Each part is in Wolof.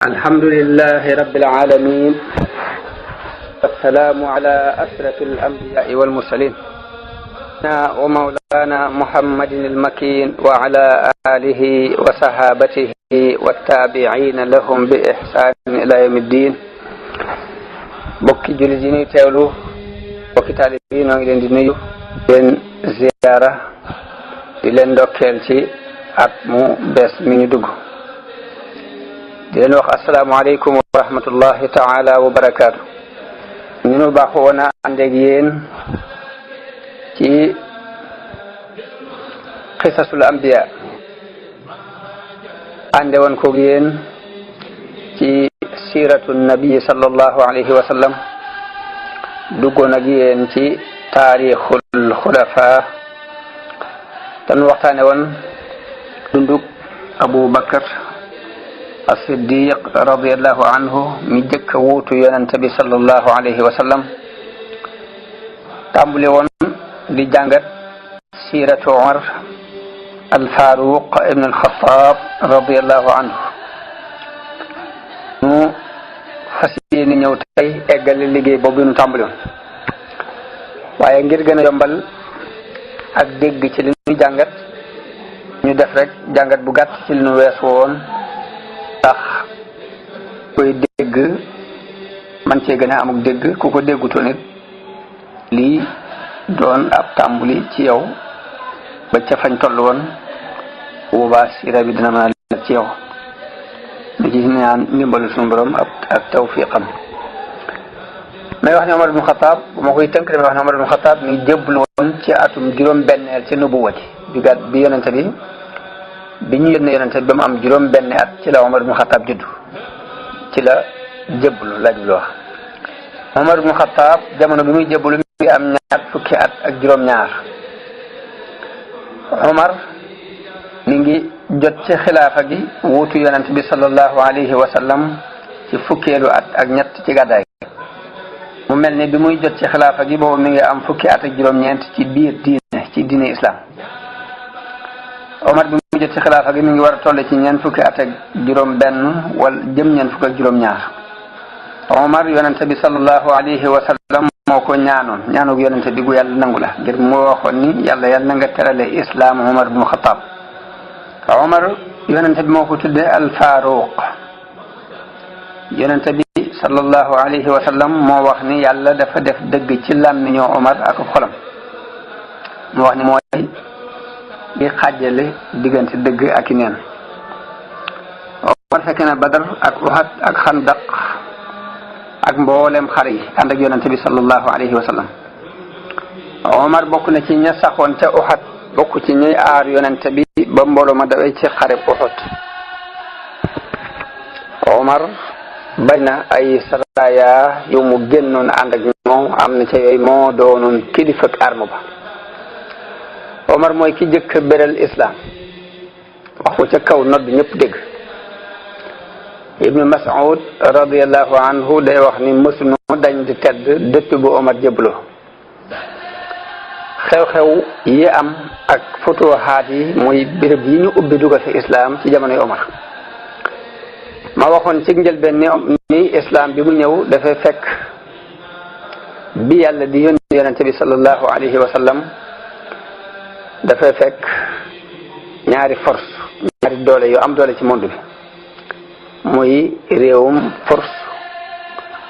الحمد لله رب العالمين، والسلام على أشرف الأنبياء والمرسلين ومولانا محمد المكين وعلى آله وصحابته والتابعين لهم بإحسان إلى يوم الدين. bokki jullit yi ñuy teewlu bokki taalib yi noo ngi leen di nuyu leen ziyaara di leen ndokkeel ci at mu bees mi ñu dugg di leen wax asalaamaaleykum wa rahmatullahi taala wa barakaatu. ñu nu baax woon a ànd ak yéen ci xisasul ambiya ànde woon ko yéen ci siiratu nabi sallallahu alayhi wa sallam, duggoon ak yéen ci taarixul xulafa tan waxtaane woon dundug Abu Bakar as-Siddiq radiyallahu anhu mi jëkk wuutu yonente bi sallallahu alayhi wa sallam. tàmbule woon di jàngat siiratu Umar al-Faruq ibn al-Khattab radiyallahu anhu. nu fas yéene ñëw tey eggale liggéey boobu nu tàmbale woon, waaye ngir gën a yombal ak dégg ci li ñu jàngat, ñu def rek jàngat bu gàtt ci li nu wees woon tax koy dégg man cee gën a amuk dégg, ku ko déggutoon it lii doon ab tàmbuli ci yow ba ca fañ toll woon boobaa siira bi dina mën a leer ci yow. ñu ci ñaan ndimbalu suñu borom ak tawfiqam. may wax ne Omar ibn Khattab bu ma koy tënk damay wax ne Omar ibn Khattab mi jébbalu woon ci atum juróom-benneel ci nubuwati bi yonente bi ñu yónnee yonente bi ba mu am juróom-benn at ci la Omar ibn Khattab juddu, ci la jébbalu laaj bi wax. Omar ibn Khattab jamono bi muy jébbalu mi ngi am ñaar fukki at ak juróom-ñaar. Omar mi ngi jot ci xilaafa gi wuutu yonent bi sallallahu alayhi wa sallam ci fukkeelu at ak ñett ci gàddaay gi. mu mel ni bi muy jot ci xilaafa gi boobu mi ngi am fukki at ak juróom-ñeent ci biir diine islam. Omar bi muy jot ci xilaafa gi mi ngi war a toll ci ñeent fukki at ak juróom-benn wala jëm ñeent fukk ak juróom-ñaar. Omar yonent bi sallallahu alayhi wa sallam moo ko ñaanug yonent bi gu yàlla nangu la, ngir moo waxoon ni yàlla na nga terale islam Omar ibn Khattab. Omar yonente bi moo ko tudde al-Faruq. yonente bi sallallahu alayhi wa sallam moo wax ni yàlla dafa def dëgg ci làmmiñu Omar ak xolam. moo wax ni mooy di xàjjale diggante dëgg ak i neen. Omar fekke na Badar ak Uhud ak Xandaq ak mboolem xar yi ànd ak yonente bi sallallahu alayhi wa sallam. Omar bokk na ci ña saxoon ca Uhud, bokk ci ñuy aar yonente bi ba mbooloo ma dawee ci xare Uhud. Omar bari na ay saraya yu mu génnoon ànd ak ñoom, am na ca yooyu moo doonoon kilifa ak arme ba. Omar mooy ki jëkk beral islam, wax ko ca kaw nodd ñëpp dégg. Ibnu Mas'ud radiyallahu anhu day wax ni mësunu dañ di tedd depuis bu Omar jébbaloo. xew-xew yi am ak futuhaat yi muy béréb yi ñu ubbi dugal fi islam ci jamonoy Omar. ma waxoon ci njëlbeen ni islam bi mu ñëw dafay fekk bi yàlla di yónni yonente bi sallallahu alayhi wa sallam, dafay fekk ñaari force, ñaari doole yu am doole ci monde bi, muy réewum force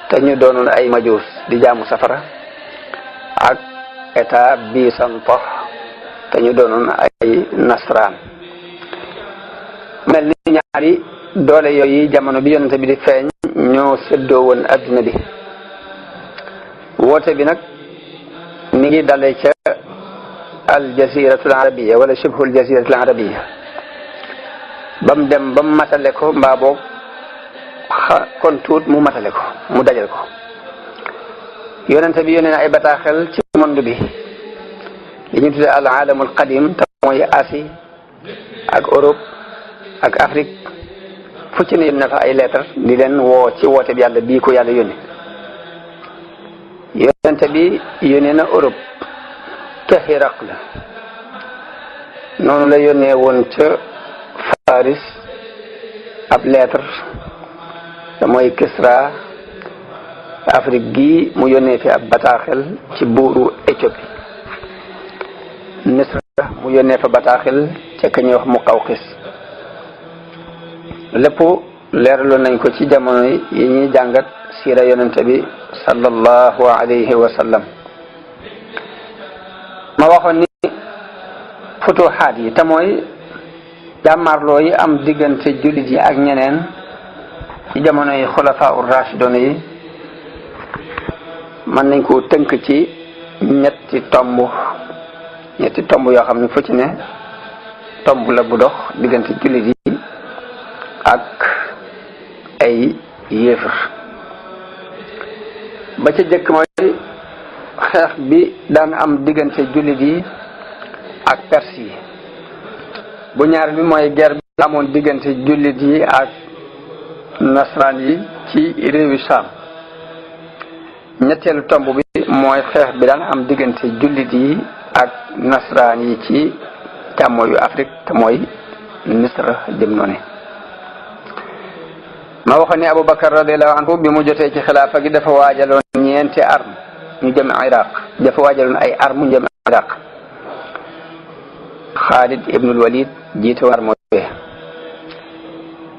te ñu doonoon ay majuus di jaamu safara, ak état Byzantin te ñu doonoon ay nasraan. mel ni ñaari doole yooyu jamono bi yonente bi di feeñ ñoo séddoo woon adduna bi. woote bi nag mi ngi dale ca al jaziratul arabiya wala shibhul jaziratul arabiya ba mu dem ba mu matale ko, mbaa boog kon tuut mu matale ko, mu dajal ko. yonente bi yónnee na ay bataaxel ci monde bi li ñu tudde al alamul qadim te mooy Asie ak Europe ak Afrique, fu ci ne yónnee na fa ay lettre di leen woo ci woote bi yàlla bii ko yàlla yónnee. yonente bi yónnee na Europe ca Hiraql, noonu la yónnee woon ca Faris ab lettre te mooy Kisra Afrique gi mu yónnee fi ab bataaxel ci buuru Éthiopie. Misra mu yónnee fa bataaxel ca ka ñuy wax Muqawqis. lépp leeraloon nañ ko ci jamono yi ñuy jàngat siira yonente bi sallallahu alayhi wa sallam. ma waxoon ni futuxaat yi te mooy jàmmarloo yi am diggante jullit yi ak ñeneen ci jamono yi xulafaa ur rashidon yi mën nañ koo tënk ci ñetti tomb yoo xam ne fu ci ne tomb la bu dox diggante jullit yi ak ay yéefar. ba ca jëkk mooy xeex bi daan am diggante jullit yi ak perse yi. bu ñaar bi mooy guerre bi amoon diggante jullit yi ak nasraan yi ci réewi Saam. ñetteelu tomb bi mooy xeex bi daan am diggante jullit yi ak nasraan yi ci càmmooyu Afrique te mooy Misra jëm noonu. ma waxoon ni Abubakar radiallahu anhu bi mu jotee ci xilaafa gi dafa waajaloon ñeenti arme ñu jëm Iraq dafa waajaloon ay arme ñu jëm Iraq. Xaalid ibnul Walid jiite war moo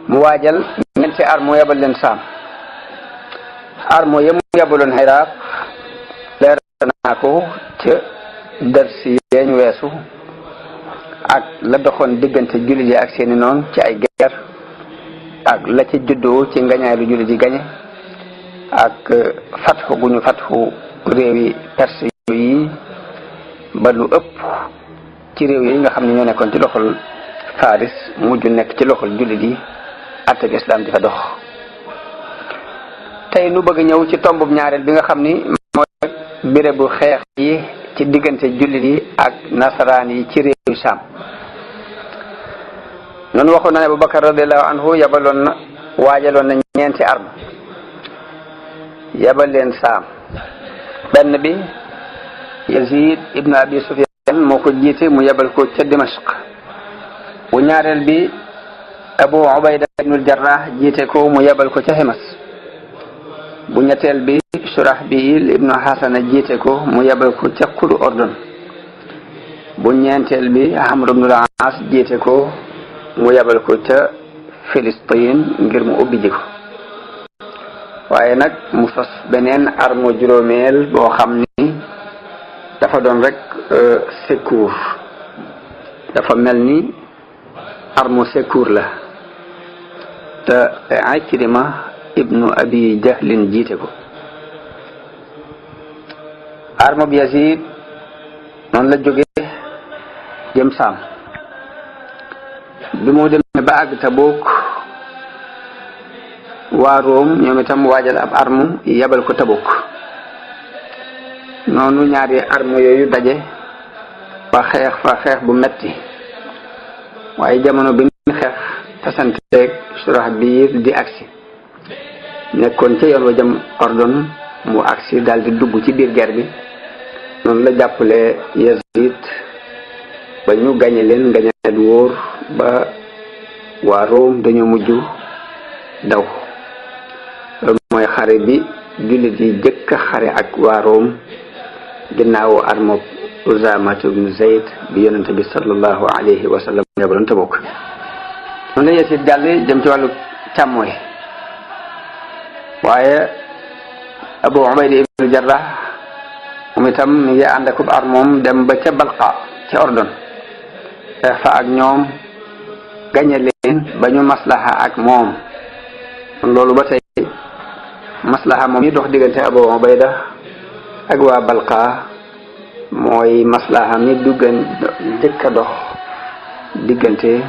mu waajal ñeenti arme mu yebal leen Saam. arme ya mu yebaloon Iraq leer naa ko ca darsi yeeñ weesu ak la doxoon diggante jullit yi ak seeni noon ci ay guerre ak la ca juddoo ci ngañaay lu jullit yi gañe ak fatxu gu ñu fatxu réewi perse yi ba lu ëpp ci réew yi nga xam ne ñoo nekkoon ci loxol Faris mujj nekk ci loxol jullit yi atteb islam di fa dox. tey nu bëgg ñëw ci tombub ñaareel bi nga xam ni mooy bérébu xeex yi ci diggante jullit yi ak nasaraan yi ci réewu Saam. noonu waxoon na ne Abubakar radiallahu anhu waajaloon na ñeenti arme yabal leen Saam. benn bi Yazid ibnu Abi Sufyan moo ko jiite mu yabal ko ca Dimashq. bu ñaareel bi Abu Ubayda ibnul Jarrah jiite ko mu yabal ko ca Himas. bu ñetteel bi Surahbil ibnu Hasana jiite ko mu yabal ko ca Quru Ordon. bu ñeenteel bi Amr ibnul As jiite ko mu yabal ko ca Filistin ngir mu ubbi ji ko. waaye nag mu sos beneen arme juróomeel boo xam ni dafa doon rek secours, dafa mel ni arme secours la te Ikrima ibnu Abi Jahlin jiite ko. arme bi Yazid noonu la jógee jëm Saam. bi mu demee ba àgg Tabuk waa Room ñoom itam waajal ab arme yabal ko Tabuk. noonu ñaari arme yooyu daje fa xeex bu metti waaye jamono bi ñu xeex tasanteeg Surahbil di agsi nekkoon ca yoon wa jëm Ordon mu agsi daal di dugg ci biir guerre bi. noonu la jàppale Yazid ba ñu gañe leen ngañaat wóor ba waa Rome dañoo mujj daw. loolu mooy xare bi jullit yi jëkk a xare ak waa Rome ginnaaw armob Usaama ibn Zayd bi yonente bi sallallahu alayhi wa sallam yabaloon Tabuk. noonu la Yazid jàll jëm ci wàllu càmmooy waaye Abu Ubayda ibn Jarrah moom itam mi ngi ànd akub armoom dem ba ca Balqa ci Ordon xeex fa ak ñoom gañe leen ba ñu maslaha ak moom. loolu ba tey maslaha moom yi dox diggante Abu Ubayda ak waa Balqa mooy maslaha mi jëkk a dox diggante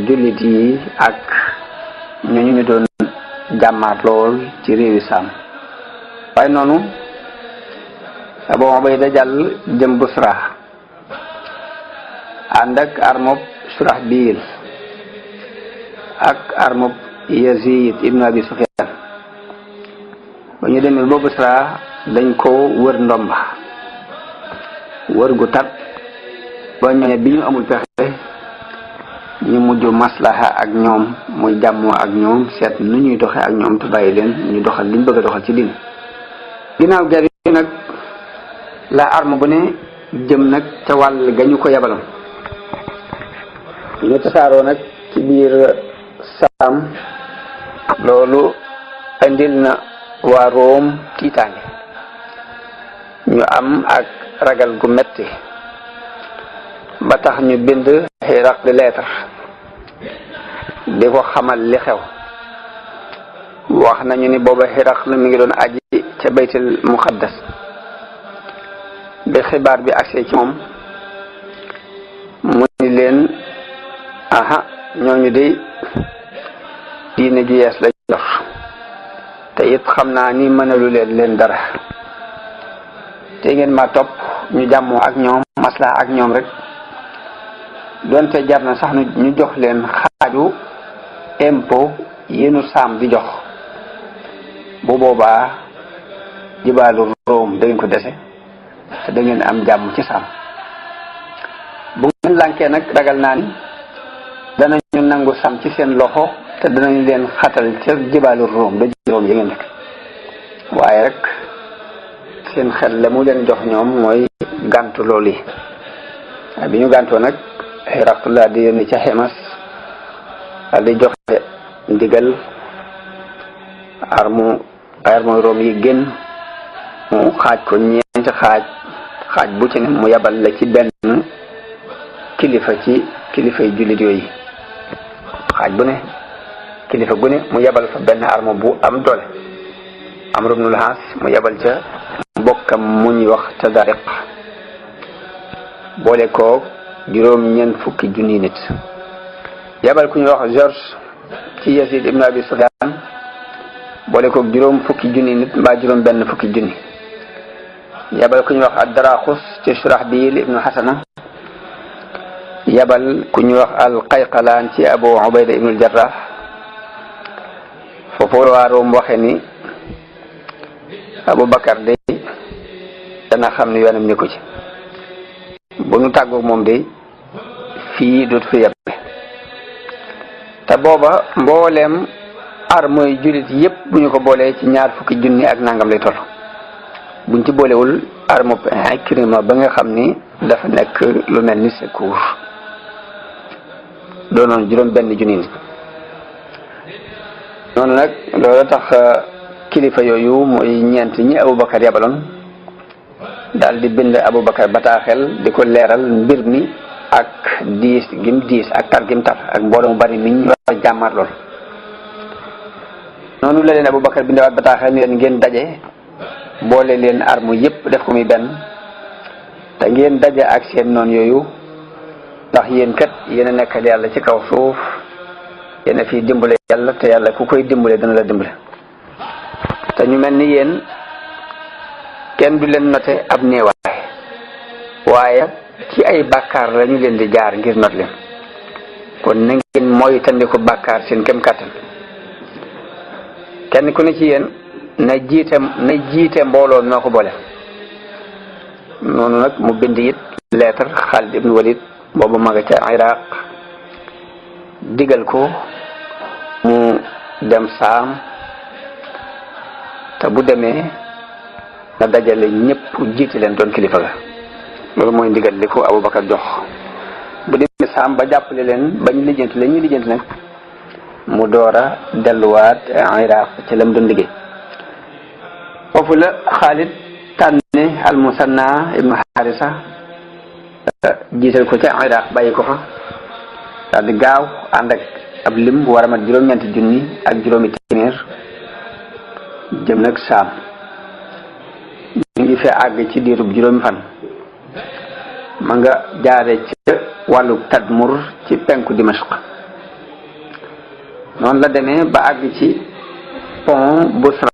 jullit yi ak ñooñu ñu doon jàmmaat lool ci réewi Saam. waaye noonu Abu Ubayda jàll jëm Busra ànd ak armob Surahbil ak armob Yazid ibnu Abi Sufyan. ba ñu demee ba Busra dañ ko wër ndomba wër gu tat ba ñëwee bi ñu amul pexe ñu mujj maslaha ak ñoom muy jàmmoo ak ñoom seet nu ñuy doxee ak ñoom te bàyyi leen ñu doxal liñ bëgg a doxal ci diin. ginnaaw ger yi nag la arme bu ne jëm nag ca wàll ga ñu ko yabaloon. ñu tasaaroo nag ci biir Saam loolu indil na waa Room tiitaange, ñu am ak ragal gu metti ba tax ñu bind Hiraql lettre di ko xamal li xew. wax nañu ni booba Hiraql mi ngi doon aji ca baytul muqaddas. bi xibaar bi agsee ci moom mu ni leen aha ñooñu de diine ju yees la yor te it xam naa ni mënalu leen dara, te ngeen ma topp ñu jàmmoo ak ñoom maslaa ak ñoom rek, doonte jar na sax ñu jox leen xaaju impôt yéenu Saam di jox. bu boobaa jibaalu Room da ngeen ko dese te da ngeen am jàmm ci Saam. bu ngeen lànkee nag ragal naa ni danañu nangu Saam ci seen loxo te danañ leen xatal ca jibaalu Room da Room yi ngeen nekk. waaye rek seen xel la mu leen jox ñoom mooy gàntu loolu yi. waaye bi ñu gàntoo nag Hiraql laa di yónni ca Himas daal di joxe ndigal armu Room yi génn mu xaaj ko ñeenti xaaj bu ci ne mu yabal la ci benn kilifa ci kilifay jullit yooyu. xaaj bu ne kilifa gu ne mu yabal fa benn arme bu am doole. Amr ibnul Aas mu yabal ca mbokkam mu ñuy wax Tadariq boole koog juróom-ñeent fukki junni nit. yabal ku ñuy wax George ci Yazid ibn Abi Sufyan boole koog juróom fukki junni nit mbaa juróom benn fukki junni. yabal ku ñuy wax Ad-Daraxus ci Shurahbil ibnu Hasana. yabal ku ñuy wax Al-Qayqalaan ci Abu Ubayda ibnul Jarrah. foofu waa Room waxe ni Abu Bakar de dana xam ne yoonam nekku ci, bu nu tàggoog moom de fii dootu fi yebbe. te booba mbooleem armoy jullit yépp bu ñu ko boolee ci 20 junni ak nangam lay toll. buñ ci boolewul arme Ikrima ba nga xam ni dafa nekk lu mel ni secours doonoon juróom benn junni nit. noonu nag loolu tax kilifa yooyu mooy ñeent ñi Aboubacar yabaloon daal di bind Aboubacar bataaxel di ko leeral mbir mi ak diis ak tar gim tar ak mbooloo mu bari mi ñu war a jàmmaar lool. noonu la leen Aboubacar bindewaat bataaxel ni leen ngeen daje boole leen arme yépp def ko muy benn te ngeen daje ak seen noon yooyu, ndax yéen kat yéen a nekkal yàlla ci kaw suuf, yéen a fi dimbale yàlla te yàlla ku koy dimbale dana la dimbale. te ñu mel ni yéen kenn du leen note ab néewaay, waaye ci ay bàkkaar la ñu leen di jaar ngir not leen. kon na ngeen mooy tandiku bàkkaar seen kem kàttan. kenn ku ne ci yéen na jiite mbooloo noo ko boole. noonu nag mu bind it lettre Xaalid ibn Walid boobu ma nga ca Iraq digal ko mu dem Saam, te bu demee na dajale ñëpp jiite leen doon kilifa ga. loolu mooy ndigal li ko Aboubacar jox. bu demee Saam ba jàppale leen bañ lijjanti la ñuy lijjanti nag mu door a delluwaat Iraq ci lam doon liggéey. foofu la Xaalid tànne al-Musanna ibnu Harisa jiital ko ca Iraq bàyyi ko fa daal di gaaw ànd ak ab lim bu war a mat juróom-ñeenti junni ak juróomi téeméer jëm nag Saam. ñu ngi fee àgg ci diirub juróomi fan. ma nga jaare ca wàllu Tadmur ci penku Dimashq. noonu la demee ba àgg ci pont Busra.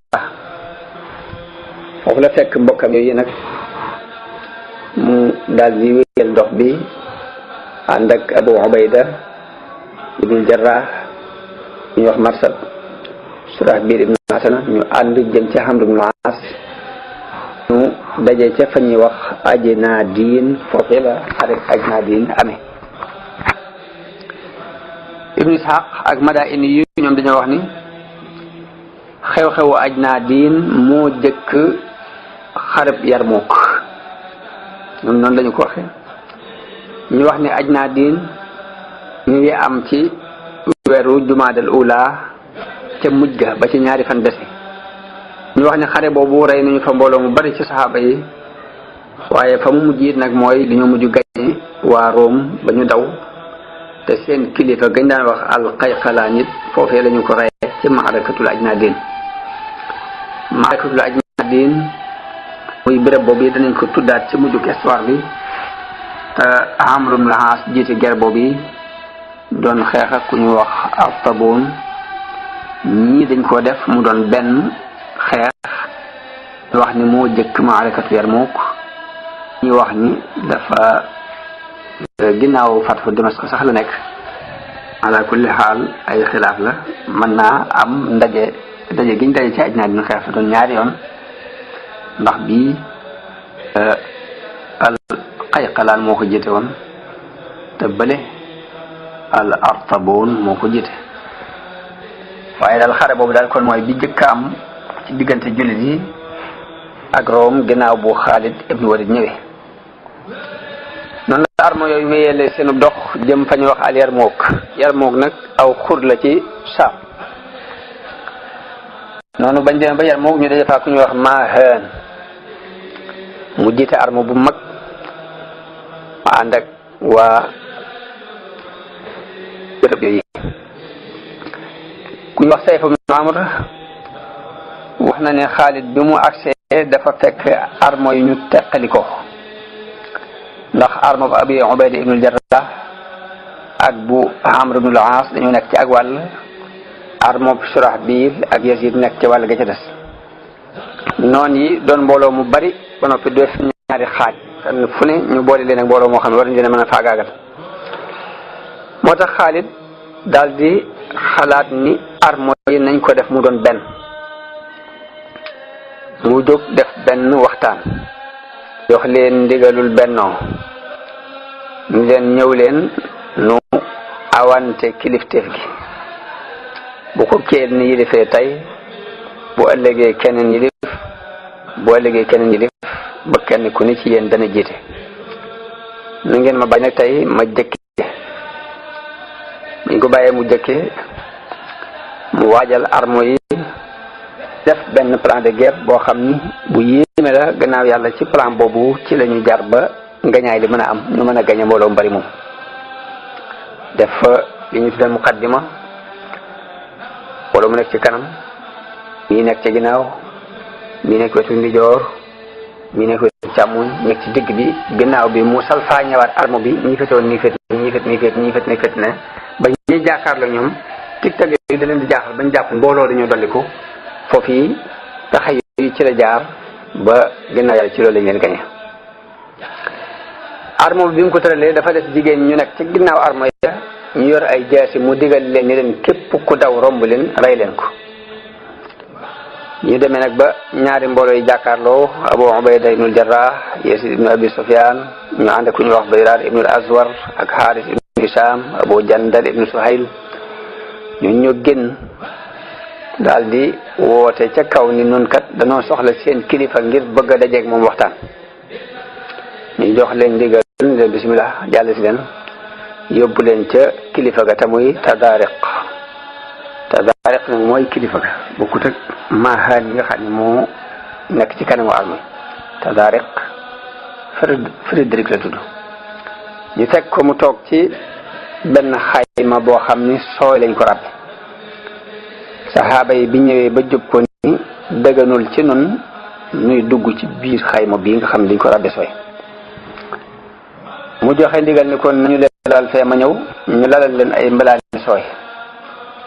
foofu la fekk mbokkam yooyu nag mu daal di wéyal ndox bi ànd ak Abu Ubayda ibnul Jarrah ñu wax Marsad, Surahbil ibnu Hasana, ñu ànd jëm ci Amr ibnu Aas. ñu daje ca fa ñuy wax Ajnaadin. foofu la xarit Ajnaadin amee. ibnu Ishaq ak Madaini yu ñoom dañoo wax ni xew-xewu Ajnaadin moo jëkk xareb Yarmuk ñoom noonu lañu ko waxe ñu wax ni Ajnaadin ñu ngi am ci weeru Jumaadal Ula ca mujj ga ba ci ñaari fan dese ñu wax ni xare boobu rey nañu fa mbooloo mu bari ci saxaaba yi waaye fa mu mujj it nag mooy li ñu mujj gañe waa Room ba ñu daw te seen kilifa gañ daan wax al-Qayqalaan it foofee la ñu ko reyee ci maarakatul Ajnaadin maarakatul Ajnaadin muy béréb boobu danañ ko tuddaat ci mujjug histoire bi te Amr ibn al-As jiite guerre boobu doon xeex ak ku ñu wax Artaboon ñii dañ ko def mu doon benn xeex ñu wax ni moo jëkk maarakatu Yarmuk ñi wax ni dafa ginnaaw fatfu Damasque sax la nekk ala kulli xaal ay xilaaf la mën naa am daje giñ daje ci Ajnaadin xeex fa doon ñaari yoon ndax bii al Qayqalaan moo ko jiite woon te bële al Artaboon moo ko jiite waaye daal xare boobu daal kon mooy bi jëkk am ci diggante jullit yi ak Room ginnaaw bu Xaalid ibnu Walid ñëwee noonu la armo yooyu wéyale seenu dox jëm fa ñu wax al Yarmuk nag aw xur la ci Saam noonu bañ demee ba Yarmuk ñu daje fa ku ñu wax Mahaan mu jiite armo bu mag ma ànd ak waa bërëb yooyu ku ñu wax Sayf ibn Amr wax na ne Xaalid bi mu agsee dafa fekk armo yu ñu teqali ko ndax armo bu Abi Ubayda ibnul Jarrah ak bu Amr ibnul As dañoo nekk ci ak wàll armo bu Surahbil ak Yazid nekk ci wàll ga ca des noon yi doon mbooloo mu bari ba noppi def ñaari xaaj kan fu ne ñu boole leen ak mbooloo moo xam ne war nañu leen mën a faagaagal moo tax Xaalid daal di xalaat ni armo yi nañ ko def mu doon benn mu jóg def benn waxtaan jox leen ndigalul bennoo ñu leen ñëw leen nu awante kilifteef gi bu ko kenn yilifee tey bu ëllëgee keneen yilif bu ëllëgee keneen yilif ba kenn ku ne ci yéen dana jiite nu ngeen ma bañ nag tey ma jëkke buñ ko bàyyee mu jëkke mu waajal armo yi def benn plan de guerre boo xam ni bu yéeme la gannaaw yàlla ci plan boobu ci la ñu jaar ba ngañaay li mën a am ñu mën a gañe mbooloo mbari moom def li ñu tuddee muqaddima mbooloo mu nekk ci kanam mii nekk ci ginnaaw mii nekk wetu ndijoor mii nekk wetu càmmoñ nekk ci digg bi ginnaaw bi mu salfaa ñëwaat armo bi ñi fetoon ñi fet ne ba ñuy jaakaar la ñoom tig tag yi da leen di jaaxal bañ jàpp mbooloo dañoo dolliku foofu yi pexe yi ci la jaar ba ginnaaw yàlla ci loolu lañ leen gañe armo bi mu ko tëralee dafa def jigéen ñu nekk ci ginnaaw armo ya ñu yor ay jaasi mu digal leen ni leen képp ku daw romb leen rey leen ko ñu demee nag ba ñaari mbooloo yi jàkkaarloo Abu Ubayda ibnul Jarrah Yazid ibnu Abi Sufyan ñu ànd ku ñu wax Bayraar ibnul Azwar ak Haaris ibnu Hisham Abu Jandal ibnu Suhayl ñu génn daal di woote ca kaw ni nun kat danoo soxla seen kilifa ngir bëgg a dajeeg moom waxtaan ñu jox leen ndigal leen bismillah jàll si leen yóbbu leen ca kilifa ga te muy Tadaariq nag mooy kilifa ga bokkut ak Mahaan yi nga xam ne moo nekk ci kanamu armée Tadaariq Frédéric la tudd ñu fekk ko mu toog ci benn xayma boo xam ni sooy lañ ko ràbbe saxaaba yi bi ñëwee ba jub ko ni dëgganul ci nun nuy dugg ci biir xayma bii nga xam ne dañ ko ràbbe sooy mu joxe ndigal ni kon nañu leen lal fee ma ñëw ñu lalal leen ay mbalaan sooy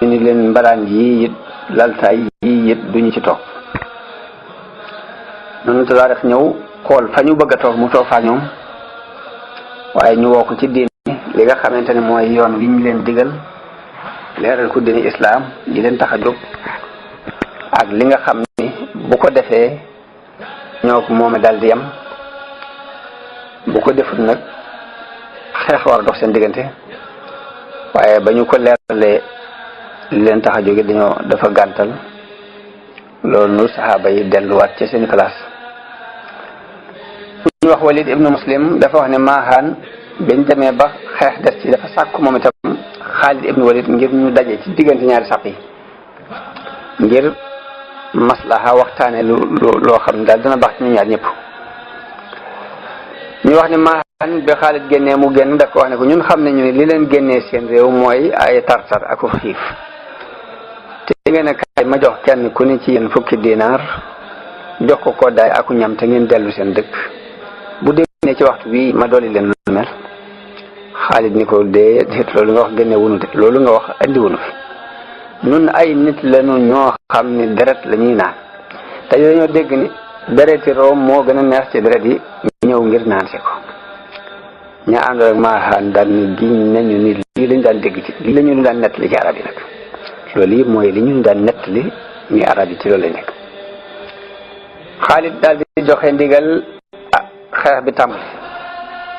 ñu ni leen mbalaan yii it laltaay yii it duñu ci toog noonu Tadaariq ñëw xool fa ñu bëgg a toog mu toog fa ñoom waaye ñu woo ko ci diine li nga xamante ne mooy yoon wi ñu leen digal leeral ko diine islaam yi leen tax a jóg ak li nga xam ni bu ko defee ñoo ko moome daal di yem bu ko defut nag xeex war a dox seen diggante waaye ba ñu ko leeralee li leen tax a jóge dafa gàntal. loolu nu saxaaba yi delluwaat ci seen place. ñu wax Walid ibnu Muslim dafa wax ne Maahaan bañ demee ba xeex des ci dafa sàkku moom itam Xaalid ibnu Walid ngir ñu daje ci diggante ñaari sàpp yi ngir maslaha waxtaane loo xam ne daal dana baax ci ñu ñaar ñëpp. ñu wax ne Maahaan bi Xaalid génnee mu génn daf ko wax ne ko ñun xam nañu ne li leen génnee seen réew mooy ay tartar ak xiif te ngeen a kaay ma jox kenn ku ne ci yéen fukki dinaar jox ko koddaay aku ñam te ngeen dellu seen dëkk bu déggee ci waxtu bii ma dolli leen lu mel. Xaalid ni ko déet loolu nga wax génne wunu de loolu nga wax andi wunu fi nun ay nit lañu ñoo xam ni deret la ñuy naan te dañoo dégg ni dereti room moo gën a neex ci deret yi ñëw ngir naan si ko. ña àndoon ak Maahaan daan ni giñ nañu ni lii lañu daan dégg ci lii la ñu daan nettali ci arab yi nag loolu yi mooy li ñu daan nettali ñuy arab yi ci loolu lay nekk. Xaalid daal di joxe ndigal xeex bi tàmbali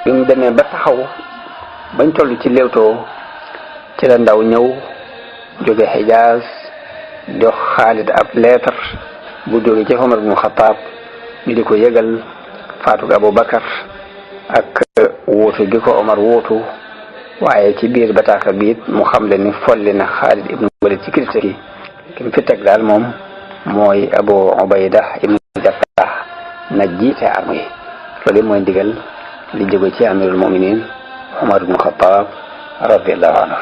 bi mu demee ba taxaw bañ toll ci léewtoo ci la ndaw ñëw jóge Xijaaz jox Xaalid ab leetar bu jóge ci Omar ibn Xattaab ñu di ko yëgal faatug Abu Bakar ak wuutu gi ko Omar wuutu waaye ci biir bataaxal bi it mu xam le ni folli na Xaalid ibnu Walid ci kilifte gi ki mu fi teg daal moom mooy Abu Ubayda ibnu Jarrah na jiite arme yi. loolu mooy ndigal li jóge ci amirul muminin Omar ibn Khattab radiyallahu anhu.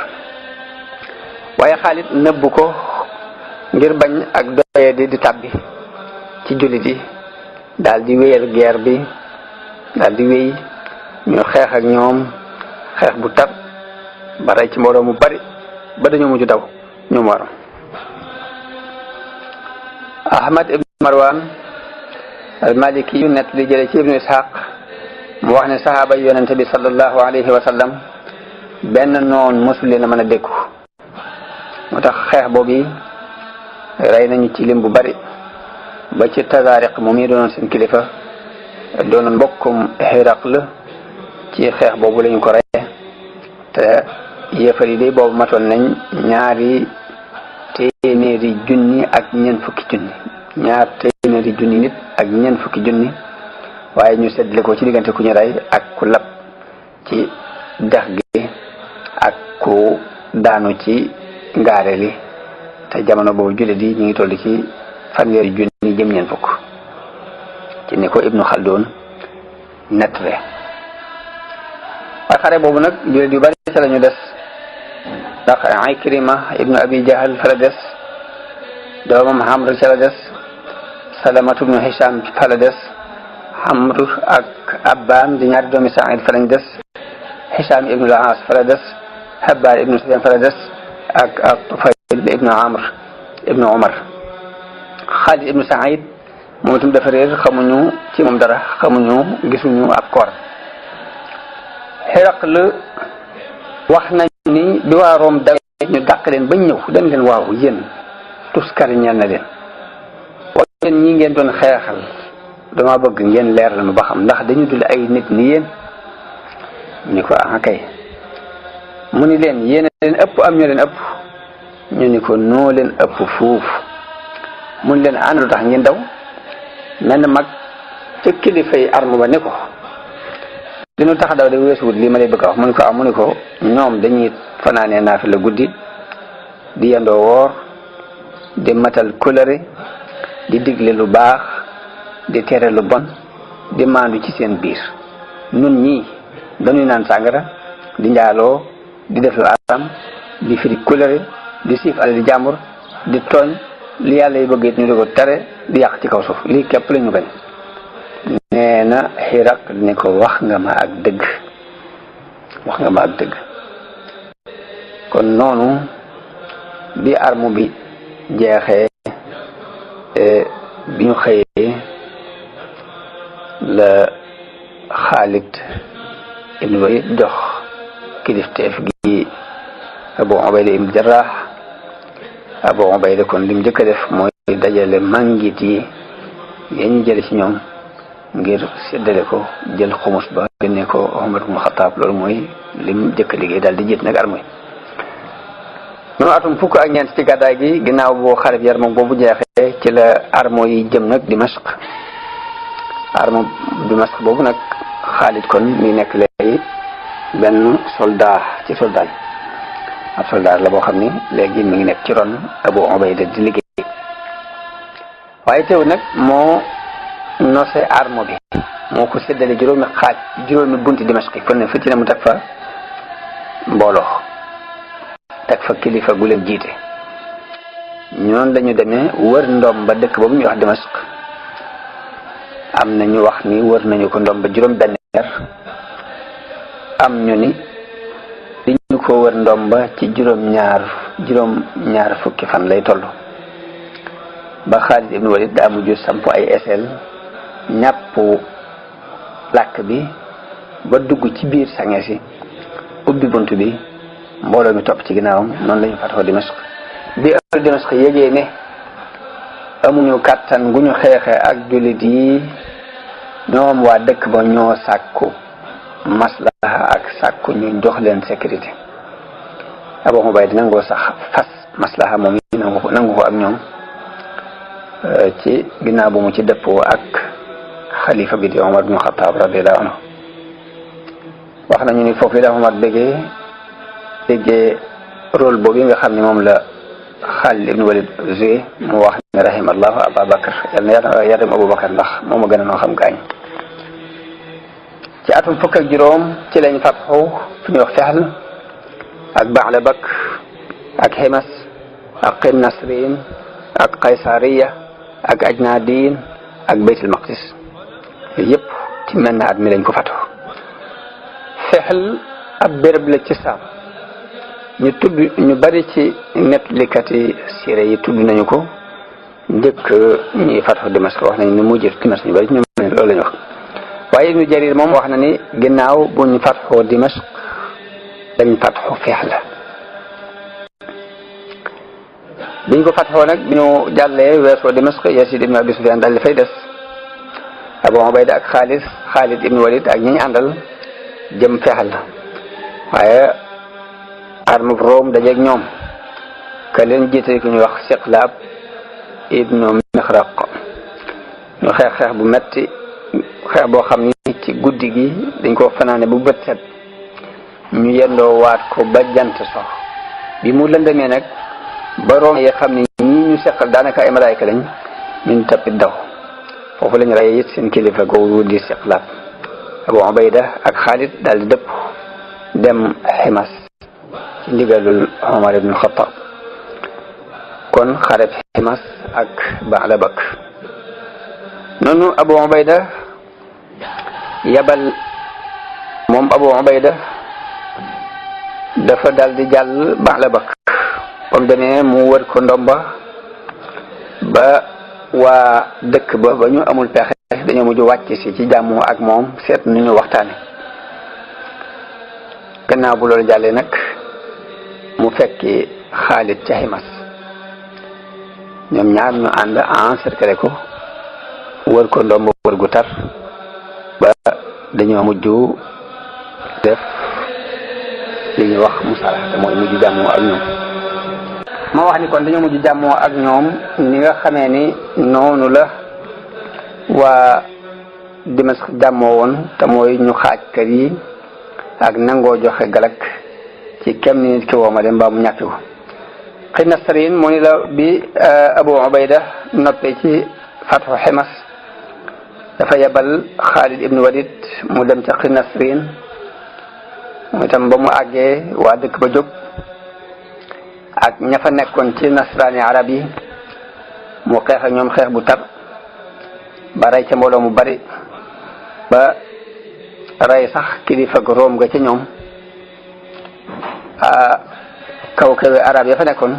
waaye Xaalid nëbbu ko ngir bañ ak doye di tàbbi ci jullit yi daal di wéyal guerre bi daal di wéy ñu xeex ak ñoom xeex bu tar ba rey ci mbooloo mu bari ba dañoo mujj daw ñoom waram. Ahmad ibn Marwan al-Maliki yu net li jële ci ibnu Ishaq mu wax ne sahaaba yonente bi sallallahu alayhi wa sallam benn noon mosul leen a mën a dékku moo tax xeex boobu rey nañu ci lim bu bari ba ci Tazaariq moom yi doonoon seen kilifa doonoon mbokkum Hiraql ci xeex boobu lañu ko rey te yéefar yi de boobu matoon nañ ñaari téeméeri junni ak ñeent fukki junni ñaar téeméeri junni nit ak ñeent fukki junni waaye ñu seddale ko ci diggante ku ñu rey ak ku lab ci dex gi ak ku daanu ci ngaare li te jamono boobu jullit yi ñu ngi toll ci fanweeri junni jëm ñeent fukk ci ni ko Ibnu Xaldun nettale. waaye xare boobu nag jullit yu bari sa lañu des ndax Ikrima ibnu Abi Jahal fa la des doomam Amr ca la des Salamatu ibnu Hisham fa la des Amr ak Abbaan di ñaari doomi Saïd fa lañ des Hisham ibnu al-Aas fa la des Habbaar ibnu Sufyaan fa la des ak Tufayl ibnu Amr ibnu Umar. Xaalid ibnu Saïd moom itam dafa réer xamuñu ci moom dara xamuñu gisuñu ab koor. Hiraql wax nañ ni bi waa Room dawee ñu dàq leen bañ ñëw dañ leen waaw yéen tuskari ñeel na leen waaye yéen ñi ngeen doon xeexal dama bëgg ngeen leeral ma ba xam ndax dañu dul ay nit ni yéen ñu ko kay mu ni leen yéen leen ëpp am ñu leen ëpp ñu ni ko noo leen ëpp fuuf mun leen ànd lu tax ngeen daw mel na mag ca kilifay arme ba ni ko li nu tax daw de weesuwut lii ma lay bëgg a wax mu ni ko ñoom dañuy fanaanee naafila guddi di yendoo woor di matal kóllëre di digle lu baax di tere lu bon di maandu ci seen biir. nun ñii dañuy naan sàngara di njaaloo di def lu aram di firi kóllëre di siif ale di jàmbur di tooñ li yàlla yi bëgg it ñu di ko tere di yàq ci kaw suuf lii képp la ñu bañ. nee na Hiraql ni ko wax nga ma ak dëgg kon noonu bi arme bi jeexee bi ñu xëyee la Xaalid ibn Walid jox kilifteef gi Abu Ubayda ibn Jarrah. Abu Ubayda kon lim njëkk a def mooy dajale màngit yi ñu jële ci ñoom ngir séddale ko jël xumus ba génne ko Omar ibn Khattab loolu mooy lim jëkk liggéey daal di jiit nag armée noonu atum fukk ak ñeent ci gàddaay gi ginnaaw boo xareb Yarmuk boobu jeexee ci la armo yi jëm nag Dimashq. armo Dimashq boobu nag Xaalid kon mi nekk léegi benn soldat ci soldat yi ab soldat la boo xam ni léegi mi ngi nekk ci ron Abu Ubayda di liggéey waaye teew nag moo nose armo bi moo ko séddale juróomi bunti Dimashq yi kon ne fu ci ne mu teg fa mbooloo teg fa kilifa gu leen jiite ñoon lañu demee wër ndoom ba dëkk boobu ñuy wax Dimashq am na ñu wax ni wër nañu ko ndoom ba juróom benn weer am ñu ni li ñu ko wër ndoom ba ci juróom ñaar fukki fan lay toll ba Xaalid ibn Walid daa mujj samp ay eseel ñàpp làkk bi ba dugg ci biir sange si ubbi bunt bi mbooloo mi topp ci ginnaawam noonu la ñu fatoo Dimashq bi ahlu Dimashq yégee ne amuñu kàttan gu ñu xeexe ak jullit yi ñoom waa dëkk ba ñoo sàkku maslaha ak sàkku ñu jox leen sécurité Abu Ubayda nangoo sax fas maslaha moom yi nangu ko ak ñoom ci ginnaaw bu mu ci dëppoo ak xalifa bi di Omar ibn Khattab radiyallahu anhu wax nañu ni foofu la Omar déggee rôle boobu nga xam ne moom la Xaalid ibn Walid joué mu wax ne rahimallahu Abubakar yal na yaram Abubakar ndax moom a gën a noo xam gaañ ci atum fukk ak juróom ci lañ fatxu fu ñuy wax Fihl ak Ba'labak ak Himas ak Qinnasrin ak Qaysariya ak Ajnadin ak Baytul Maqdis yëpp ci mel na at mi lañ ko fatxu Fihl ab béréb la ci Saam ñu bari ci nettalikat yi siire yi tudd nañu ko njëkk ñuy fatxu Dimashq wax nañu ni mu jër Dimashq ñu bari ci ñoom loolu la ñu wax waaye Ibnu Jarir moom wax na ni ginnaaw bu ñu fatxoo Dimashq dañ fatxu Fihl biñ ko fatxoo nag bi ñu jàllee weesoo Dimashq Yasid ibn Abi Sufyan daal di fay des Abu Ubayda ak Xaalid ibn Walid ak ñi ñu àndal jëm Fihl waaye armub Room dajeeg ñoom ka leen jiite ku ñuy wax Siqlaab ibnu Mixraq ñu xeex bu metti xeex boo xam ni ci guddi gi dañ ko fanaane bu bët set ñu yendoo waat ko ba jant sox bi mu lëndamee nag ba Room yi xam ni ñii ñu seqal daanaka ay malaayka lañ ñun tappit daw foofu lañu rey it seen kilifa googu di Siqlaab Abu Ubayda ak Xaalid daal di dëpp dem Himas ci ndigalul Omar ibn Khattab kon xareb Himas ak Ba'labak noonu Abu Ubayda yabal moom Abu Ubayda dafa dal di jàll Ba'labak ba mu demee mu wër ko ndomba ba waa dëkk ba ñu amul pexe dañoo mujj wàcc si ci jàmmoo ak moom seet nu ñu waxtaane gannaaw bu loolu jàllee nag mu fekki Xaalid ca Himas ñoom ñaar ñu ànd encercler ko wër ko ndomb wër gu tar ba dañoo mujj def li ñuy wax musalaha te mooy mujj jàmmoo ak ñoom ma wax ni kon dañoo mujj jàmmoo ak ñoom ni nga xamee ni noonu la waa Dimashq jàmmoo woon te mooy ñu xaaj kër yi ak nangoo joxe galak ci kem ni nit ki woo ma dem mbaa mu ñàkki ko Qinnasrin moo ni la bi Abu Ubayda noppee ci fatxu Himas dafa yebal Xaalid ibn Walid mu dem ca Qinnasrin mu itam ba mu àggee waa dëkk ba jóg ak ña fa nekkoon ci nasraani arab yi mu xeex ak ñoom xeex bu tar ba rey ca mbooloo mu bari ba rey sax kilifa gu Room ga ca ñoom kaw kawe arab ya fa nekkoon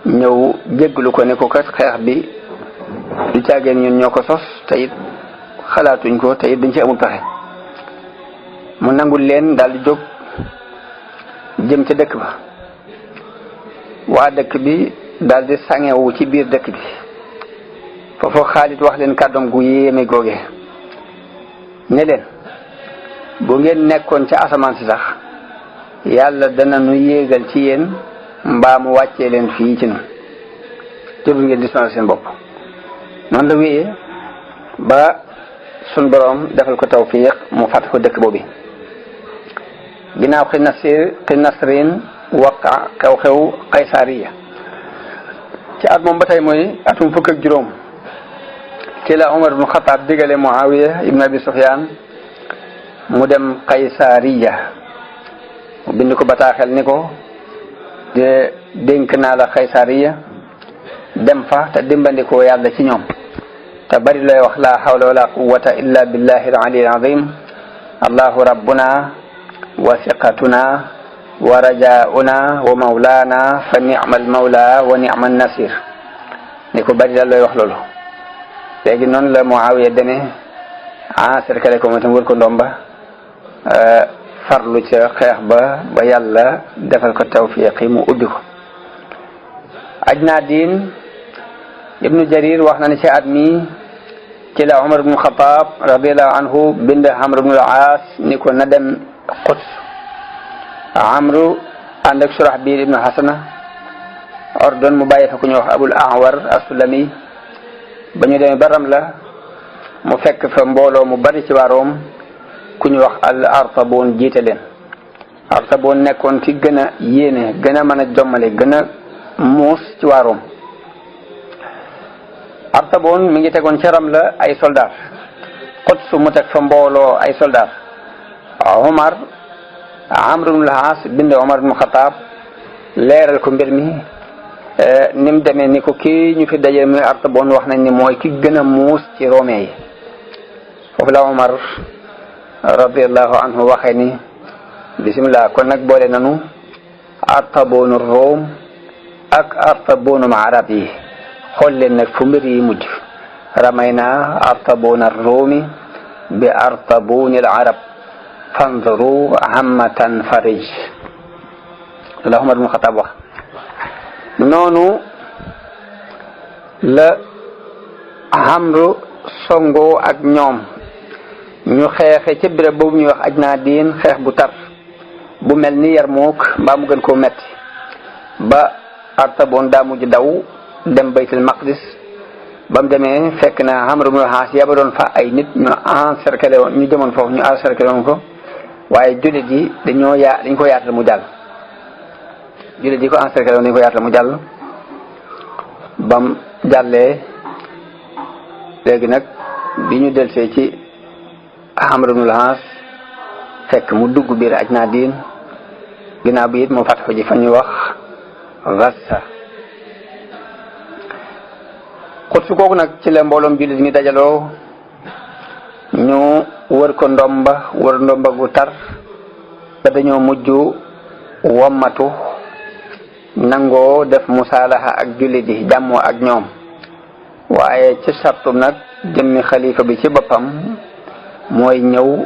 ñëw jégglu ko ne ko kat xeex bi du caageen ñun ñoo ko sos te it xalaatuñ ko te it dañ ci amul pexe mu nangul leen daal di jóg jëm ca dëkk ba waa dëkk bi daal di sangewu ci biir dëkk bi foofu Xaalid wax leen kàddoom gu yéeme googe ne leen bu ngeen nekkoon ca asamaan si sax yàlla dana nu yéegal ci yéen mbaa mu wàccee leen fii ci ñun jërul ngeen di sonal seen bopp. noonu la wéyee ba sun boroom defal ko tawfiq mu fàtt ko dëkk boobu. ginnaaw Xinasrin waqa xew-xew Qaysariya ci at moom ba tey mooy atum fukk ak juróom ci la Umar ibn Xattaab digale Muawiya ibn Abi Sufyaan mu dem Qaysariya mu bind ko bataaxel ni ko de dénk naa la Qaysariya dem fa te dimbandikoo yàlla ci ñoom te bari looy wax la hawla wala quwwata illa billahi al-ali al-azim allahu rabbuna wa siqatuna wa rajauna wa mawlana fa ni'mal mawla wa ni'man nasir ni ko bari la looy wax loolu. léegi noonu la Muawiya demee cercle ko tam wër ko ndomba farlu ca xeex ba yàlla defal ko tawfiq mu ubbi ko. Ajnaadin ibnu Jarir wax na ne ci at mi ci la Umar ibnu Xattaab radiyallahu anhu bind Amr ibnu al-Aas ni ko na dem Quds. Amru ànd ak Surahbil ibnu Hasana ordon mu bàyyi fa ku ñuy wax Abul Ahwar as-Sulami. ba ñu demee ba Ramla mu fekk fa mbooloo mu bari ci waa Room ku ñu wax al-Artaboon jiite leen. Artaboon nekkoon ci gën a yéene gën a mën a jommale gën a muus ci waa Room. Artaboon mi ngi tegoon ca Ramla ay soldaar Quds mu teg fa mbooloo ay soldaar. Amr ibn al-As bind Umar ibn Xattaab leeral ko mbir mi ni mu demee ni ko kii ñu fi daje muy Artaboon wax nañ ni mooy ki gën a muus ci Romain yi. foofu la Umar radiyallahu anhu waxee ni bismillah kon nag boole nanu Artaboonu Room ak Artaboonu arab yi xool leen nag fu mbir yi mujj ramayna Artaboona Roomi bi Artabooni al-arab fanzuru hammatan farij la Umar ibn Xattaab wax. noonu la Amru songo ak ñoom ñu xeexe ci béréb boobu ñuy wax Ajnaadin xeex bu tar bu mel ni Yarmuk mbaa mu gën koo metti ba Artaboon daa mujj daw dem Baytul Maqdis. ba mu demee fekk na Amr ibn al-As yabaloon fa ay nit ñu encerclé woon ñu demoon foofu ñu encerclé woon ko waaye jullit yi dañ ko yaatal mu jàll. jullit yi ko encerclé woon dañ ko yaatal mu jàll bam jàllee léegi nag bi ñu delsee ci Amr ibn al-As fekk mu dugg biir Ajnaadin ginnaaw bi it mu fatxu ji fa ñuy wax Gassa. Quds kooku nag ci la mbooloom jullit mi dajaloo ñu wër ko ndomba gu tar ba dañoo mujj wommatu nangoo def musaalaha ak jullit yi jàmmoo ak ñoom waaye ci sartu nag jëmmi xalifa bi ci boppam mooy ñëw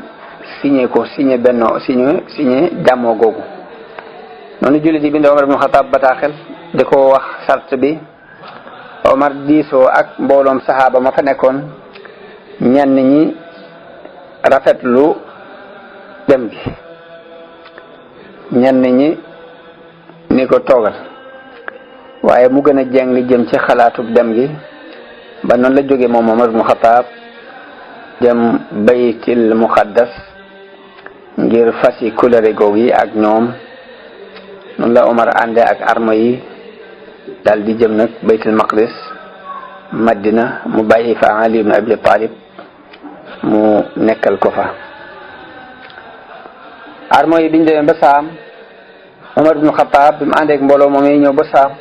signé jàmmoo googu. noonu jullit yi bind Umar ibn Xattaab bataaxel di ko wax sart bi. Omar diisoo ak mbooloom saxaaba ma fa nekkoon ñenn ñi rafetlu dem gi ñenn ñi ni ko toogal waaye mu gën a jeng jëm ci xalaatu dem gi ba noonu la jóge moom Omar ibn Xattaab dem Baytil Muqaddas ngir fasi kulëre googu yi ak ñoom. noonu la Omar ànde ak arme yi daal di jëm nag Baytul Maqdis Madina mu bàyyi fa Ali ibn Abi Talib mu nekkal ko fa. armo yi biñ demee ba saam Umar ibn Xattaab bi mu àndeek mbooloo moom yi ñëw ba saam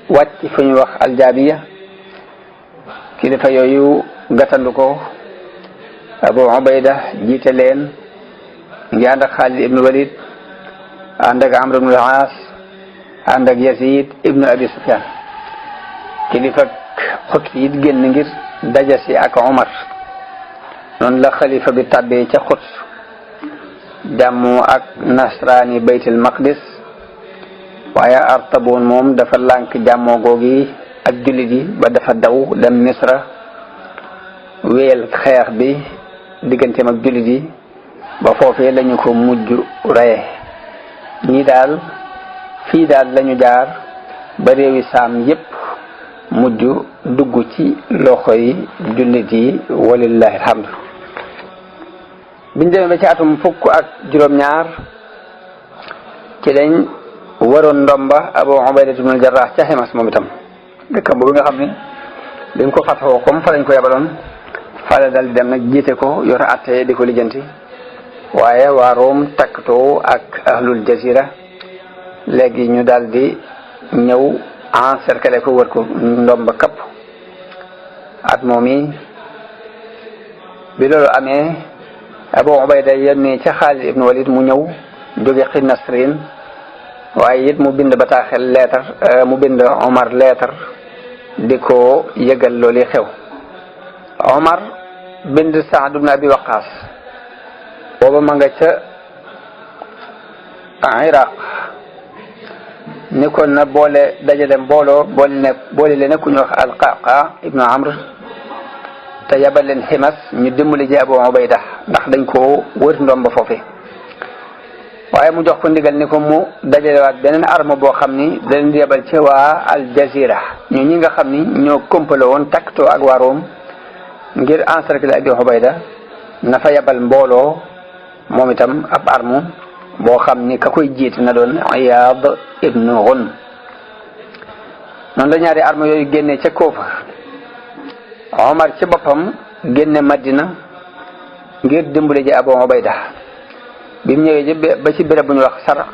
wàcc fu ñuy wax Aljaabiya kilifa yooyu gàttandu ko. Abu Ubayda jiite leen ngi ànd ak Xaalid ibn Walid ànd ak Amr ibn al-Aas ànd ak Yazid ibn Abi Sufyan kilifa xut yi génn ngir dajasi ak Umar. noonu la xalifa bi tàbbee ca xut jàmmu ak nasraani Baytul Maqdis waaye Artaboon moom dafa lànk jàmmoo googi ak jullit yi ba dafa daw dem Misra wéyal xeex bi digganteem ak jullit yi ba foofee lañu ko mujj reye. ñii daal fii daal lañu jaar ba réewi saam yépp mujj dugg ci loxoy jullit yi walillahi alhamdu. biñ demee ba ci atum fukk ak juróom-ñaar ci lañ waroon ndomba Abu Ubayda ibn al-Jarrah ca Himas moom itam dëkkam boobu nga xam ne dañ ko fatxoo comme fa lañ ko yabaloon fa la dal di dem nag jiite ko yor atte di ko lijjanti. waaye waa Room takkatoo ak ahlul jazira léegi ñu daal di ñëw encercler ko wër ko ndomba kapp. at moom yi bi loolu amee Abu Ubayda yónnee ca Xaalid ibn Walid mu ñëw jóge Nasrin waaye it mu bind bataaxel leetar mu bind Omar leetar di ko yëgal loolu xew. Omar bind Saad ibn Abi Waqaas booba ma nga ca Iraq ni kon na boole dajale mbooloo boole leen ku ñu wax Alqaqa ibnu Amr te yabal leen Himas ñu dimbali ji Abu Ubayda ndax dañ koo wër ndomba foofe. waaye mu jox ko ndigal ni ko mu dajalewaat beneen arme boo xam ni da leen di yabal ci waa Al Jazira ñoo ñi nga xam ni ñoo kompale woon takkatoo ak waa Room ngir encercler Abu Ubayda na fa yabal mbooloo moom itam ab arme boo xam ni ka koy jiit na doon Iyaad ibnu Ghunm. noonu la ñaari arme yooyu génnee ca Kuufa. Omar ci boppam génne Madina ngir dimbali ji Abu Ubayda bi mu ñëwee ba ci béréb bu ñu wax Sar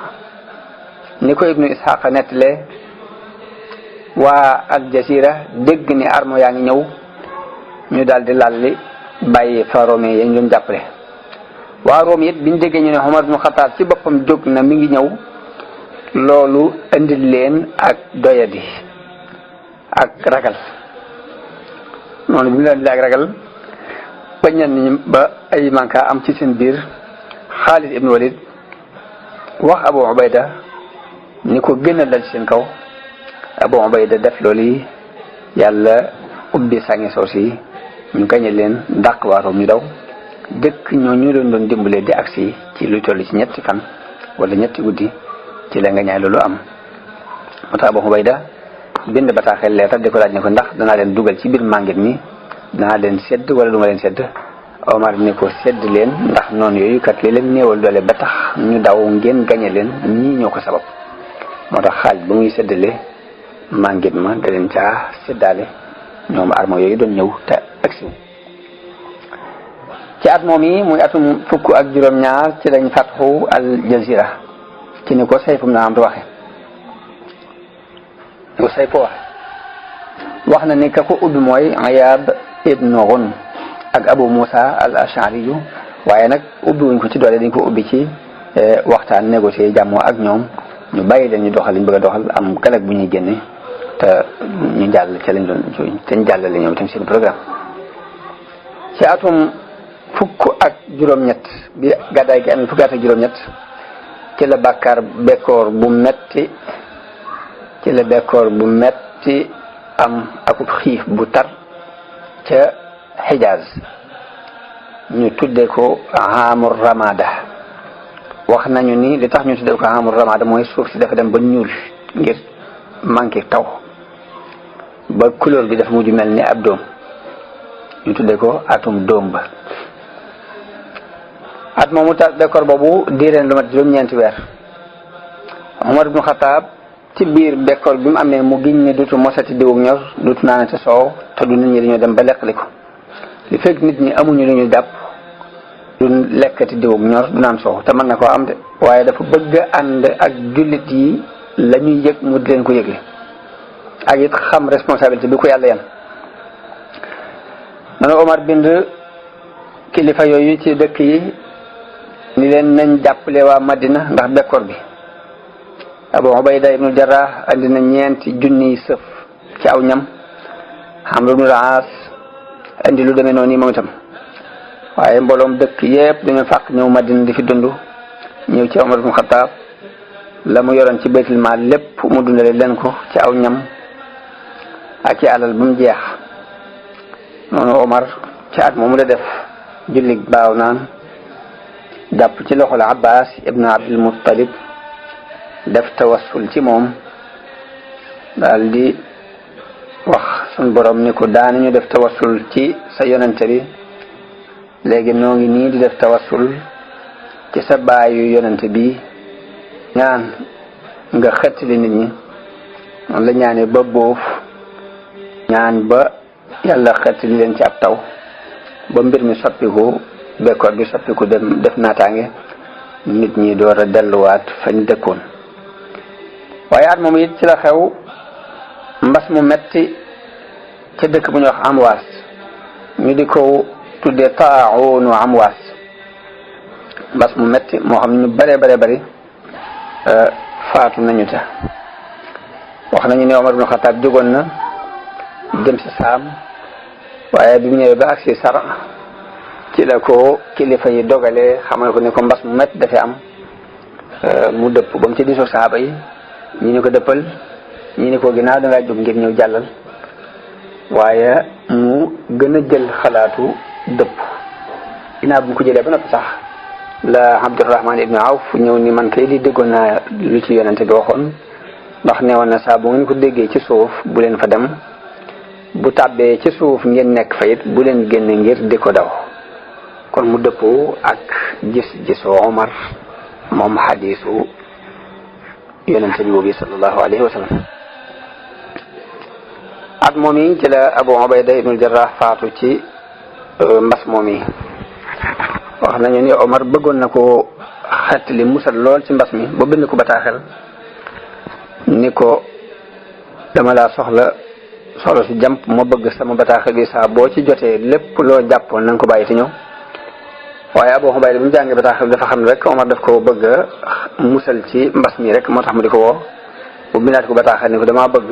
ni ko Ibnu Ishaq nettalee waa Al Jazira dégg ni arme yaa ngi ñëw ñu daal di lalli bàyyi fa Romain yi ñu doon jàppale. waa Room it biñ déggee ñu ne Omar ibn Khattab ci boppam jóg na mi ngi ñëw loolu indil leen ak doyadi ak ragal. noonu bi mu leen di ak ragal ba ñenn ñi ba ay manka am ci seen biir Xaalid ibn Walid wax Abu Ubayda ni ko gën a dal ci seen kaw. Abu Ubayda def loolu yi yàlla ubbi sàngi soos yi ñu gañe leen dàq waa Room ñu daw. dëkk ñoo ñu doon dimbalee di agsi ci lu toll ci ñetti fan wala ñetti guddi ci la nga ñaay loolu am. moo tax Abu Ubayda bind bataaxel leetar di ko laaj ne ko ndax danaa leen dugal ci biir màngit mi danaa leen sedd wala du ma leen sedd. Omar ni ko sedd leen ndax noonu yooyu kat li leen néewal doole ba tax ñu daw ngeen gañe leen ñii ñoo ko sabab. moo tax xaaj ba muy seddale màngit ma da leen caa seddaale ñoom armo yooyu doon ñëw te agsi. ci at moom yi muy atum fukk ak juróom-ñaar ci lañ fatxu Al Jazira ci ni ko Sayf ibn Amr waxe ko Sayf waxe wax na ni ka ko ubbi mooy Iyaad ibnu Ghunm ak Abu Musa al Ash'ari yu waaye nag ubbi wuñ ko ci doole dañ ko ubbi ci waxtaan négocier jàmmoo ak ñoom ñu bàyyi leen ñu doxal liñ bëgg a doxal am galag bu ñuy génne te ñu jàll ca lañ doon te ñu jàllale ñoom itam seen programme. ci atum fukk ak juróom-ñett bi gàddaay gi amee fukki at ak juróom-ñett ci la bàkkaar bekkoor bu metti am akub xiif bu tar ca Xijaaz ñu tuddee ko Aamur Ramada. wax nañu ni li tax ñu tuddee ko Aamur Ramada mooy suuf si dafa dem ba ñuul ngir manqué taw ba couleur bi dafa mujj mel ni ab doom ñu tuddee ko atum doom ba. at moomu ta bekkoor boobu diireen lu mat juróom-ñeenti weer. Omar ibn Khattab ci biir bekkoor bi mu amee mu giñ ne dutu mosati diwug ñor dutu naanate soow te du nit ñi dañoo dem ba lekkali ko li fekk nit ñi amuñu lu ñu jàpp du lekkati diwug ñor du naan soow te mën na koo am de waaye dafa bëgg a ànd ak jullit yi la ñuy yëg mu di leen ko yëgle ak it xam responsabilité bi ko yàlla yan. noonu Omar bind kilifa yooyu ci dëkk yi ni leen nañ jàppale waa Madina ndax bekkoor bi. Abu Ubayda ibnu Jarrah andi na 4 junniy sëf ci aw ñam. Amr ibnu al-Aas andi lu demee noonu moom itam waaye mbooloom dëkk yépp dañu fàq ñëw Madina di fi dund ñëw ci Omar ibnu Khattab la mu yoroon ci baytul maal lépp mu dundale leen ko ci aw ñam ak ci alal bu mu jeex. noonu Omar ci at moomu la def jullig baaw naan jàpp ci loxol Abbas ibnu Abdul Muttalib def tawassul ci moom daal di wax sun borom ni ko daanañu def tawassul ci sa yonente bi léegi noo ngi nii di def tawassul ci sa baayu yonente bi ñaan nga xettali nit ñi noonu la ñaane ba boof ñaan ba yàlla xettali leen ci ab taw ba mbir mi soppiku bekkoor bi soppiku dem def naataange nit ñi door a delluwaat fañ dëkkoon. waaye at moom it ci la xew mbas mu metti ca dëkk bu ñuy wax Amwaas ñu di ko tuddee taa'uunu Amwaas mbas mu metti moo xam ñu bare bari faatu nañu ca. wax nañu ne Omar ibn Khattab jógoon na jëm si Saam waaye bi mu ñëwee ba agsi Sar ci la ko kilifa yi dogalee xamal ko ne ko mbas mu metti dafay am mu dëpp ba mu ci diisoo saaba yi ñi ni ko dëppal ñi ni ko ginnaaw dangaa jóg ngir ñëw jàllal waaye mu gën a jël xalaatu dëpp ginnaaw bu mu ko jëlee ba noppi sax la Abdurrahman ibn Awf ñëw ni man kay di déggoon naa lu ci yonente bi waxoon ndax neewoon na saa bu ngeen ko déggee ci suuf bu leen fa dem bu tàbbee ci suuf ngeen nekk fa it bu leen génne ngir di ko daw kon mu dëppoo ak gis-gisu Omar moom xadiisu yonente bi boobu sallallahu alayhi wa sallam. at moom yi ci la Abu Ubayda ibnul Jarrah faatu ci mbas moom yi. wax nañu ni Omar bëggoon na ko xettali musal lool ci mbas mi ba bind ko bataaxel ni ko dama laa soxla si jàmp ma bëgg sama bataaxel bi saa boo ci jotee lépp loo jàppoon na nga ko bàyyi te ñëw. waaye Abu Ubayda bi mu jàngee bataaxel dafa xam ne rek Omar daf ko bëgg a musal ci mbas mi rek moo tax mu di ko woo bu bindaat ko bataaxel ni ko damaa bëgg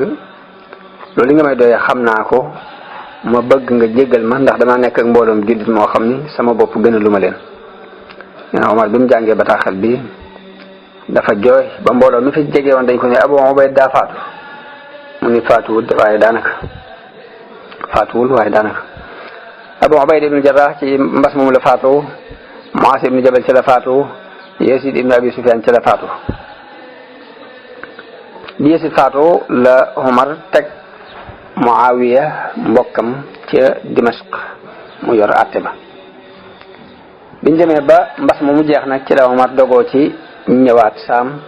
loolu li nga may doyee xam naa ko ma bëgg nga jéggal ma ndax damaa nekk ak mbooloom jullit moo xam ni sama bopp gën a lu ma leen. Omar bi mu jàngee bataaxel bi dafa jooy ba mbooloo mi fi jege woon dañ ko ne Abu Ubayda daa faatu mu ni faatuwul waaye daanaka Abu Ubayda ibn Jarrah ci mbas moomu la faatu. Muaaz ibn Jabal ci la faatu. Yasid ibn Abi Sufyan ci la faatu. bi Yasid faatu la Omar teg Muawiya mbokkam ca Dimashq mu yor àtte ba. biñ demee ba mbas moomu jeex nag ci la Omar dogoo ci ñëwaat Saam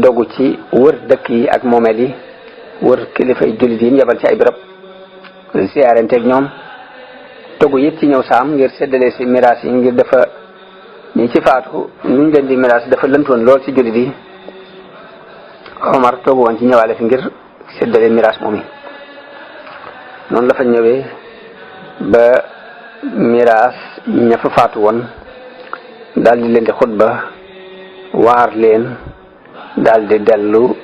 dogu ci wër dëkk yi ak moomeel yi wër kilifay jullit yi yebal ci ay béréb siyaarenteeg ñoom dogu it ci ñëw Saam ngir séddale si miraas yi ngir dafa ñi ci faatu nuñ leen di miraas dafa lëntoon lool ci jullit yi. Omar dogu woon ci ñëwaale fi ngir séddale miraas moom yi noonu la fa ñëwee ba miraas ña fa faatu woon daal di leen di xutba waar leen daal di dellu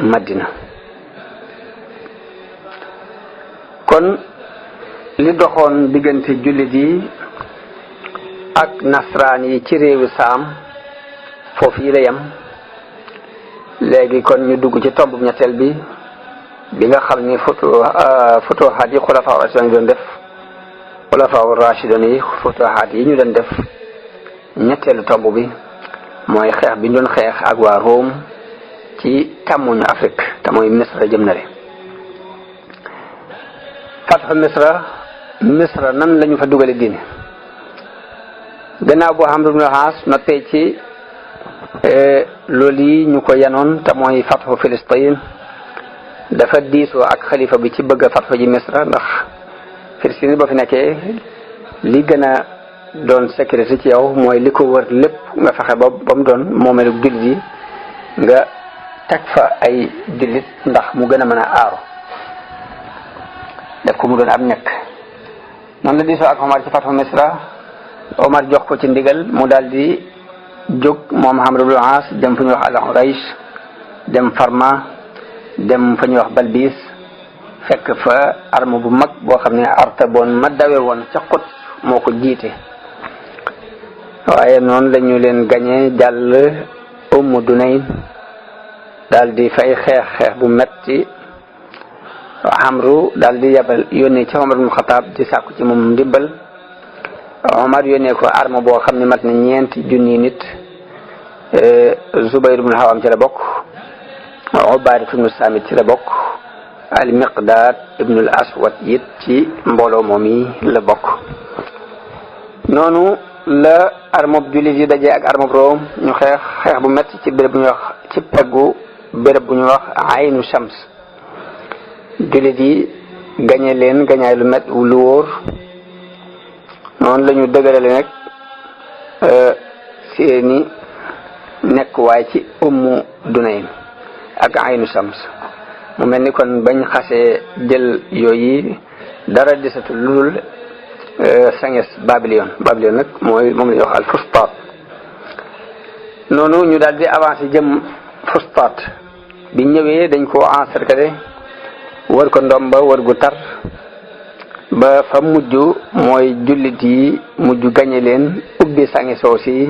Madina. kon li doxoon diggante jullit yi ak nasraan yi ci réewu Saam foofu yi la yem. léegi kon ñu dugg ci tomb ñetteel bi nga xam ni futuhaat yi xulafaa rashidun yi doon def xulafaa rashidun yi futuhaat yi ñu doon def ñetteelu tomb bi mooy xeex bi ñu doon xeex ak waa Rome ci càmmoñu Afrique te mooy Misra jëm na le. fatxu Misra nan lañu fa dugale diine gannaaw boo Amr ibn al-As noppee ci loolu yi ñu ko yanoon te mooy fatxu Filistin dafa diisoo ak xalifa bi ci bëgg a fatxu ji Misra ndax Filistin ba fi nekkee li gën a doon sécurité ci yow mooy li ko wër lépp nga fexe ba mu doon moomeelu jullit yi nga teg fa ay jullit ndax mu gën a mën a aaru def ko mu doon ab ñekk noonu la diisoo ak Omar ci fatxu Misra Omar jox ko ci ndigal mu daal di jóg moom Amr ibn al-As dem fu ñuy wax al-Uraysh dem Farma dem fa ñuy wax Balbis fekk fa arme bu mag boo xam ne Artaboon ma dawe woon ca Quds moo ko jiite waaye noonu lañu leen gañe jàll Dunayn daal di fay xeex bu metti Amru daal di yabal yónnee ci Omar ibn Khattab di sàkku ci moom ndimbal Omar yónnee ko arme boo xam ne mat na 4 junni nit Zubayr ibn Awam ci la bokk Ubaadatu ibnu Saamit ci la bokk al Miqdaad ibnul Aswad it ci mbooloo moom yi la bokk. noonu la armob jullit yi dajee ak armob Room ñu xeex bu metti ci béréb bu ñuy wax ci peggu béréb bu ñuy wax Aynu Shams. jullit yi gañe leen gañaay lu met lu wóor. noonu la ñu dëgërale nag seeni nekk waaye ci Ummu Dunaym ak Aynu Shams. mu mel ni kon bañ xasee jël yooyu dara desatul lu dul sanges Babylone nag mooy moom la ñuy wax al Fustat. noonu ñu daal di avancé jëm Fustat bi ñëwee dañ koo encercler wër ko ndomba wër gu tar ba fa mujj mooy jullit yi mujj gañe leen ubbi sangi soos yi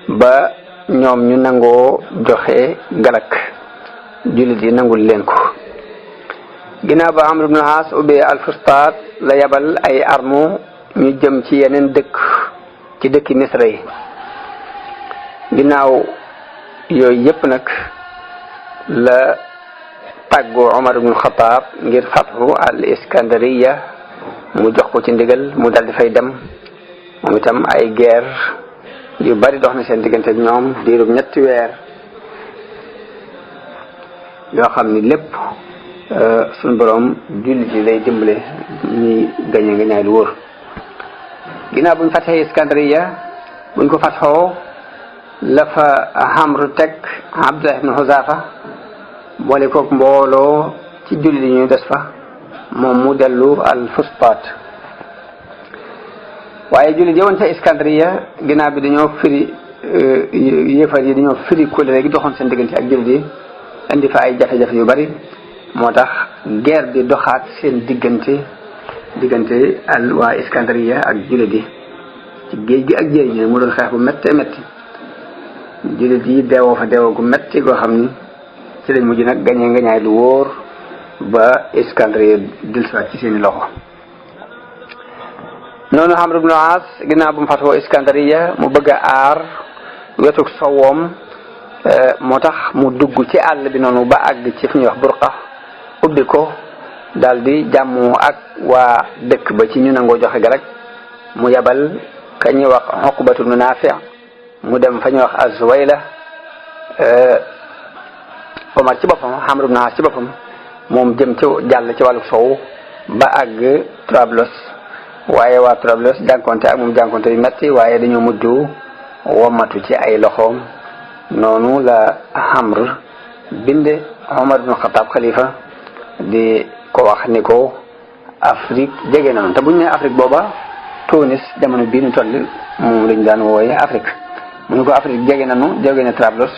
ba ñoom ñu nangoo joxe galak jullit yi nangul leen ko. ginnaaw ba Amr ibn al-As ubbee al-Fustat la yabal ay armo ñu jëm ci yeneen dëkk ci dëkki Misra yi. ginnaaw yooyu yëpp nag la tàggu Omar ibn al-Khattab ngir fathu al-Iskandariya mu jox ko ci ndigal mu dal di fay dem. moom itam ay guerre yu bari dox na seen diggante ak ñoom diirub 3 weer yoo xam ni lépp suñ borom jullit yi lay dimbale ñuy gañe nga ñaay lu wóor. ginnaaw buñ fatxee Iskandariya buñ ko fatxoo la fa Amr teg Abdullah ibn Huzafa boole koog mbooloo ci jullit yi ñu des fa moom mu dellu al Fustat. waaye jullit yi woon ca Iskandariya ginnaaw bi dañoo firi yéefar yi dañoo firi kóllëre gi doxoon seen diggante ak jullit yi indi fa ay jafe-jafe yu bari moo tax guerre bi doxaat seen diggante al waa Iskandariya ak jullit yi ci géej gi ak jéej gi mu doon xeex bu méttee métti jullit yi deewoo fa deewoo gu métti goo xam ni ci lañ mujj nag gañee ngañaay lu wóor ba Iskandariya dellusiwaat ci seeni loxo. noonu Amr ibn al-As ginnaaw bu mu fatoo Iskandariya mu bëgg a aar wetuk sowoom moo tax mu dugg ci àll bi noonu ba àgg ci fu ñuy wax Burqa ubbi ko daal di jàmmoo ak waa dëkk ba ci ñu nangoo joxe garag mu yabal ka ñuy wax Uqbatu ibn Nafi' mu dem fa ñuy wax Az-Zuwayla. Omar ci boppam Amr ibn al-As ci boppam moom jëm ci jàll ci wàllu sow ba àgg Trablos waaye waa Trablos jànkonte ak moom jànkonte yu metti waaye dañoo mujj womatu ci ay loxoom. noonu la Amr binde Omar ibn Khattab xalifa di ko wax ni ko Afrique jege na noonu te bu ñu nee Afrique booba Tunis jamono bii ñu toll moom lañu daan wooye Afrique mu ne ko Afrique jege na Trablos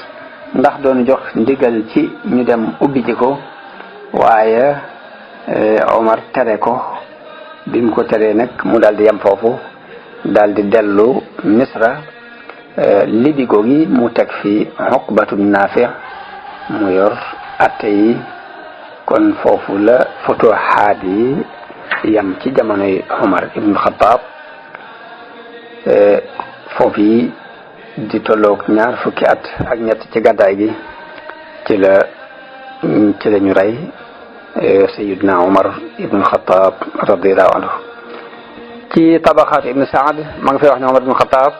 ndax doon jox ndigal ci ñu dem ubbi ci ko waaye Omar tere ko bi mu ko teree nag mu daal di yem foofu daal di dellu Misra. libi googi mu teg fi Uqbatu Nafi' mu yor atte yi kon foofu la futuhaat yi yam ci jamonoy Omar ibn Khattab foofu yi di tolloog 20 fukki at ak ñett ci gàddaay gi ci la ñu rey Sayyidna Omar ibn Khattab radiyallahu anhu. ci tabaqaat ibn Saad ma nga fay wax ne Omar ibn Khattab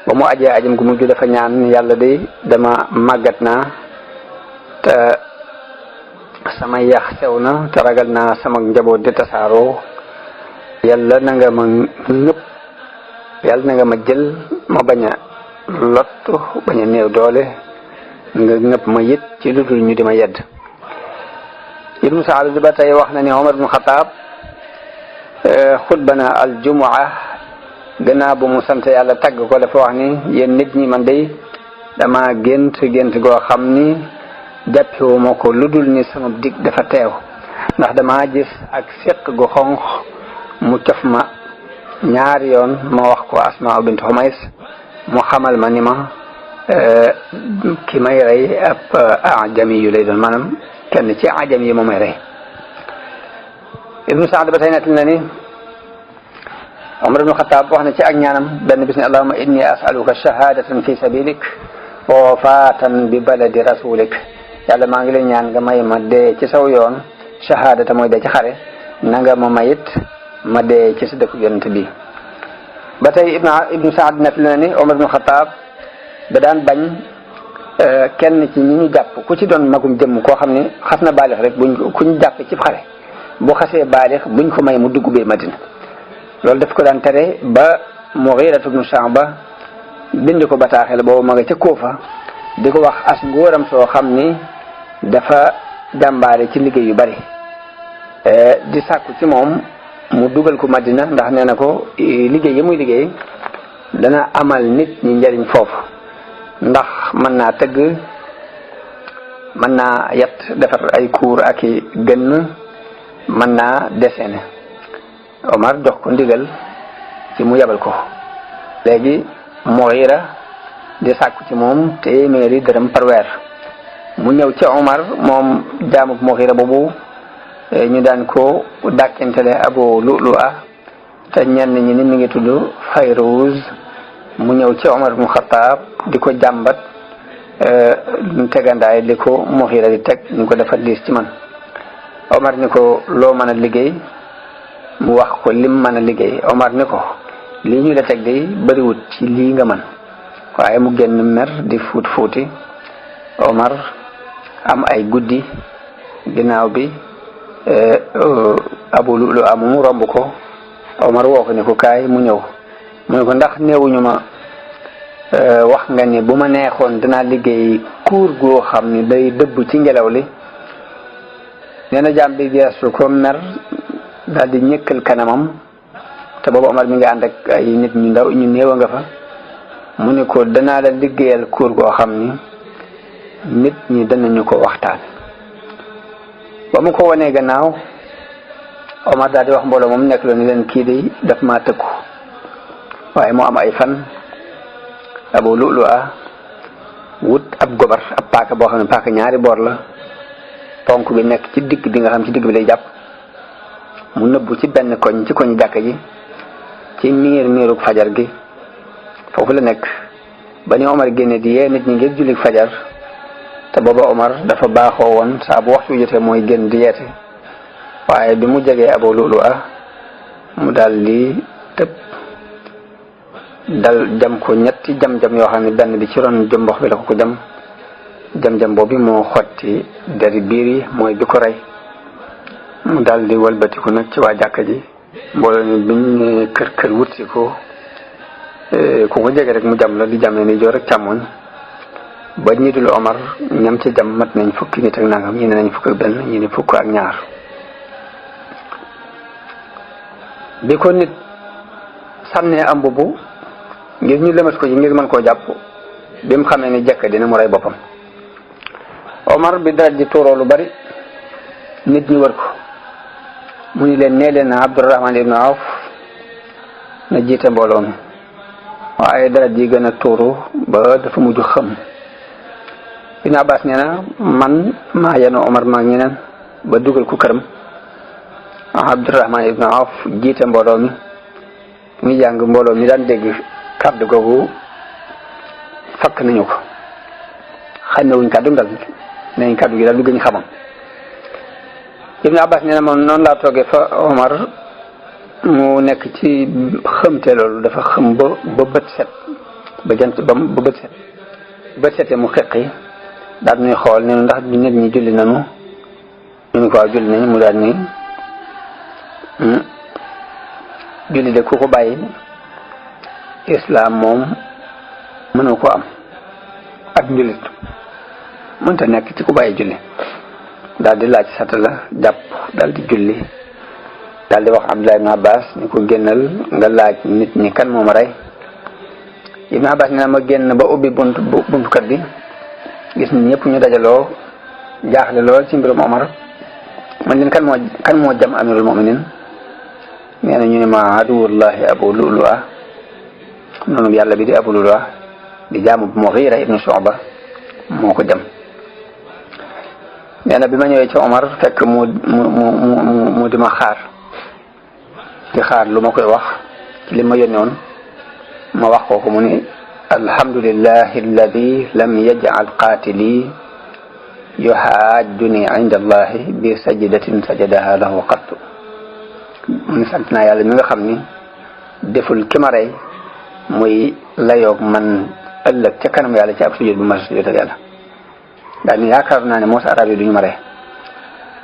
ba mu ajee ajam gu mujj dafa ñaan yàlla de dama màggat naa te sama yax sew na te ragal naa sama njaboot di tasaaroo yàlla na nga ma ñëpp yàlla na nga ma jël ma bañ a lott bañ a néew doole nga ñëpp ma yit ci lu dul ñu di ma yedd. Ibnu Saad ba tey wax na ni Omar ibn Khattab xutbana al jumaa gannaaw bu mu sant yàlla tagg ko dafa wax ni yéen nit ñi man day dama gént goo xam ni jàppewuma ko lu dul ni sama dig dafa teew ndax dama gis ak séq gu xonq mu cof ma ñaari yoon ma wax ko Asmaa bint Xumays mu xamal ma ni ma ki may rey ab ajami yu lay doon maanaam kenn ci ajami yi moo may rey. Ibnu Saad ba tey nettali na ni Omar ibn Khattab wax na ci ak ñaanam benn bis ne allahumma inni as'aluka shahadatan fi sabilik wa wafatan bi baladi rasulik yàlla maa ngi lay ñaan nga may ma dee ci saw yoon shahadata mooy dee ci xare na nga ma mayit ma dee ci sa dëkk yonent bi. ba tey ibnu Saad net la ni Omar ibnu Xataab da daan bañ kenn ci ñi ñu jàpp ku ci doon magum jëmm koo xam ne xas na baalix rek ku ñu jàpp ci xare bu xasee baalix buñ ko may mu dugg bee Madina. loolu daf ko daan tere ba Mughiratu ibnu Shu'ba bind ko bataaxel boobu ma nga ca Kuufa di ko wax as ngóoram soo xam ni dafa jàmbaare ci liggéey yu bari di sàkku ci moom mu dugal ko Madina ndax nee na ko liggéey yi muy liggéey dana amal nit ñi njariñ foofu ndax mën naa tëgg mën naa yat defar ay kuur ak i gën mën naa dessiner. Omar jox ko ndigal ci mu yabal ko léegi Mughira di sàkku ci moom téeméeri dërëm par weer mu ñëw ci Omar moom jaamub Mughira boobu ñu daan ko dàkkentele Abu Lu'lu'a te ñenn ñi ni mi ngi tudd Fayruz mu ñëw ci Omar ibn Khattab di ko jàmbat tegandaay li ko Mughira di teg ñu ko dafa diis ci man. Omar ni ko loo mën a liggéey mu wax ko lim mën a liggéey. Omar ni ko lii ñu la teg de bariwut ci lii nga man waaye mu génn mer di fuuti Omar am ay guddi ginnaaw bi Abu Lu'lu'a mu romb ko Omar woo ko ni ko kaay mu ñëw mu ne ko ndax néewuñu ma wax nga ni bu ma neexoon dinaa liggéey kuur goo xam ni day dëbb ci ngelaw li. nee na jaam bi geestu ko mer daal di ñëkkal kanamam te boobu Omar mi ngi ànd ak ay nit ñu ndaw ñu néew a nga fa mu ne ko danaa la liggéeyal kuur goo xam ni nit ñi danañu ko waxtaan. ba mu ko wanee gannaaw Omar daal di wax mbooloo moom nekk loon ni leen kii di daf maa tëkku waaye mu am ay fan Abu Lu'lu'a wut ab gobar ab paaka boo xam ne paaka ñaari boor la ponk bi nekk ci digg bi nga xam ci digg bi lay jàpp mu nëbbu ci benn koñ ci koñ jàkka ji ci miiru fajar gi foofu la nekk ba ni Omar génne di yee nit ñi ngir julli fajar te booba Omar dafa baaxoo woon saa bu waxtu jotee mooy génn di yeete waaye bi mu jegee Abu Lu'lu'a mu daal di tëb dal jam ko ñetti jam-jam yoo xam ne benn bi ci ron jombox bi la ko jam jam-jam boobu moo xotti deri biir yi mooy bi ko rey mu daal di walbatiku nag ci waa jàkka ji mbooloo ni biñ kër wut si ko ku ko jege rek mu jam la di jam ne ni joor rek càmmoñ ba ñi dul Omar ñam ci jam mat nañ fukki nit ak nangam ñi ne nañ fukk ak benn ñi ne fukk ak ñaar. bi ko nit sànnee am mbubu ngir ñu lëmas ko ci ngir mën koo jàpp bi mu xamee ni jekk dina mu rey boppam. Omar bi dara ji tuuroo lu bari nit ñi wër ko mu ni leen nee leen Abdurrahman ibn Awf na jiite mbooloo mi waaye dara ji gën a tuuru ba dafa mujj xëm. Ibn Abbas nee na man maa yenu Omar maag ñeneen ba dugal ko këram Abdurrahman ibn Awf jiite mbooloo mi muy jàng mbooloo mi daan dégg kàddu googu fakk nañu ko xañ na wuñ kàddu dal nañ kàddu gi daal du gën xamam. Ibn Abbas nee na moom noonu laa toogee fa Omar mu nekk ci xëmte loolu dafa xëm ba bët set ba jant ba bët set bët setee mu xeqi daal ñuy xool ne ndax nit ñi julli nañu ñu ni ko waaw julli nañu mu daal ni julli de ku ko bàyyi islam moom mënu ko am ak njullit mënta nekk ci ku bàyyi julli daal di laaj satala jàpp daal di julli daal di wax Abdullah ibn Abbas ni ko génnal nga laaj nit ñi kan moom rey. Ibn Abbas nee na ma génn ba ubbi buntu kër bi gis ni ñëpp ñu dajaloo jaaxle lool ci mbirum Omar man leen kan moo jam amirul mu'minin nee na ñu ne ma aduwullahi Abu Lu'lu'a noonu yàlla bi di Abu Lu'lu'a di jaamu Mughira ibn Shu'ba moo ko jam. nee na bi ma ñëwee ci Omar fekk mu di ma xaar lu ma koy wax ci li ma yónnee woon ma wax ko mu ni alhamdulillahi alladi lam yaj'al qaatili yuhaajjuni inda allahi bi sajdatin sajadaha lahu qattu mu sant naa yàlla mi nga xam ni deful ki ma rey muy layoog man ëllëg ca kanam yàlla ci ab sujud bu ma sujudal yàlla daal ni yaakaar naa ne moo sa arab yi duñu ma rey.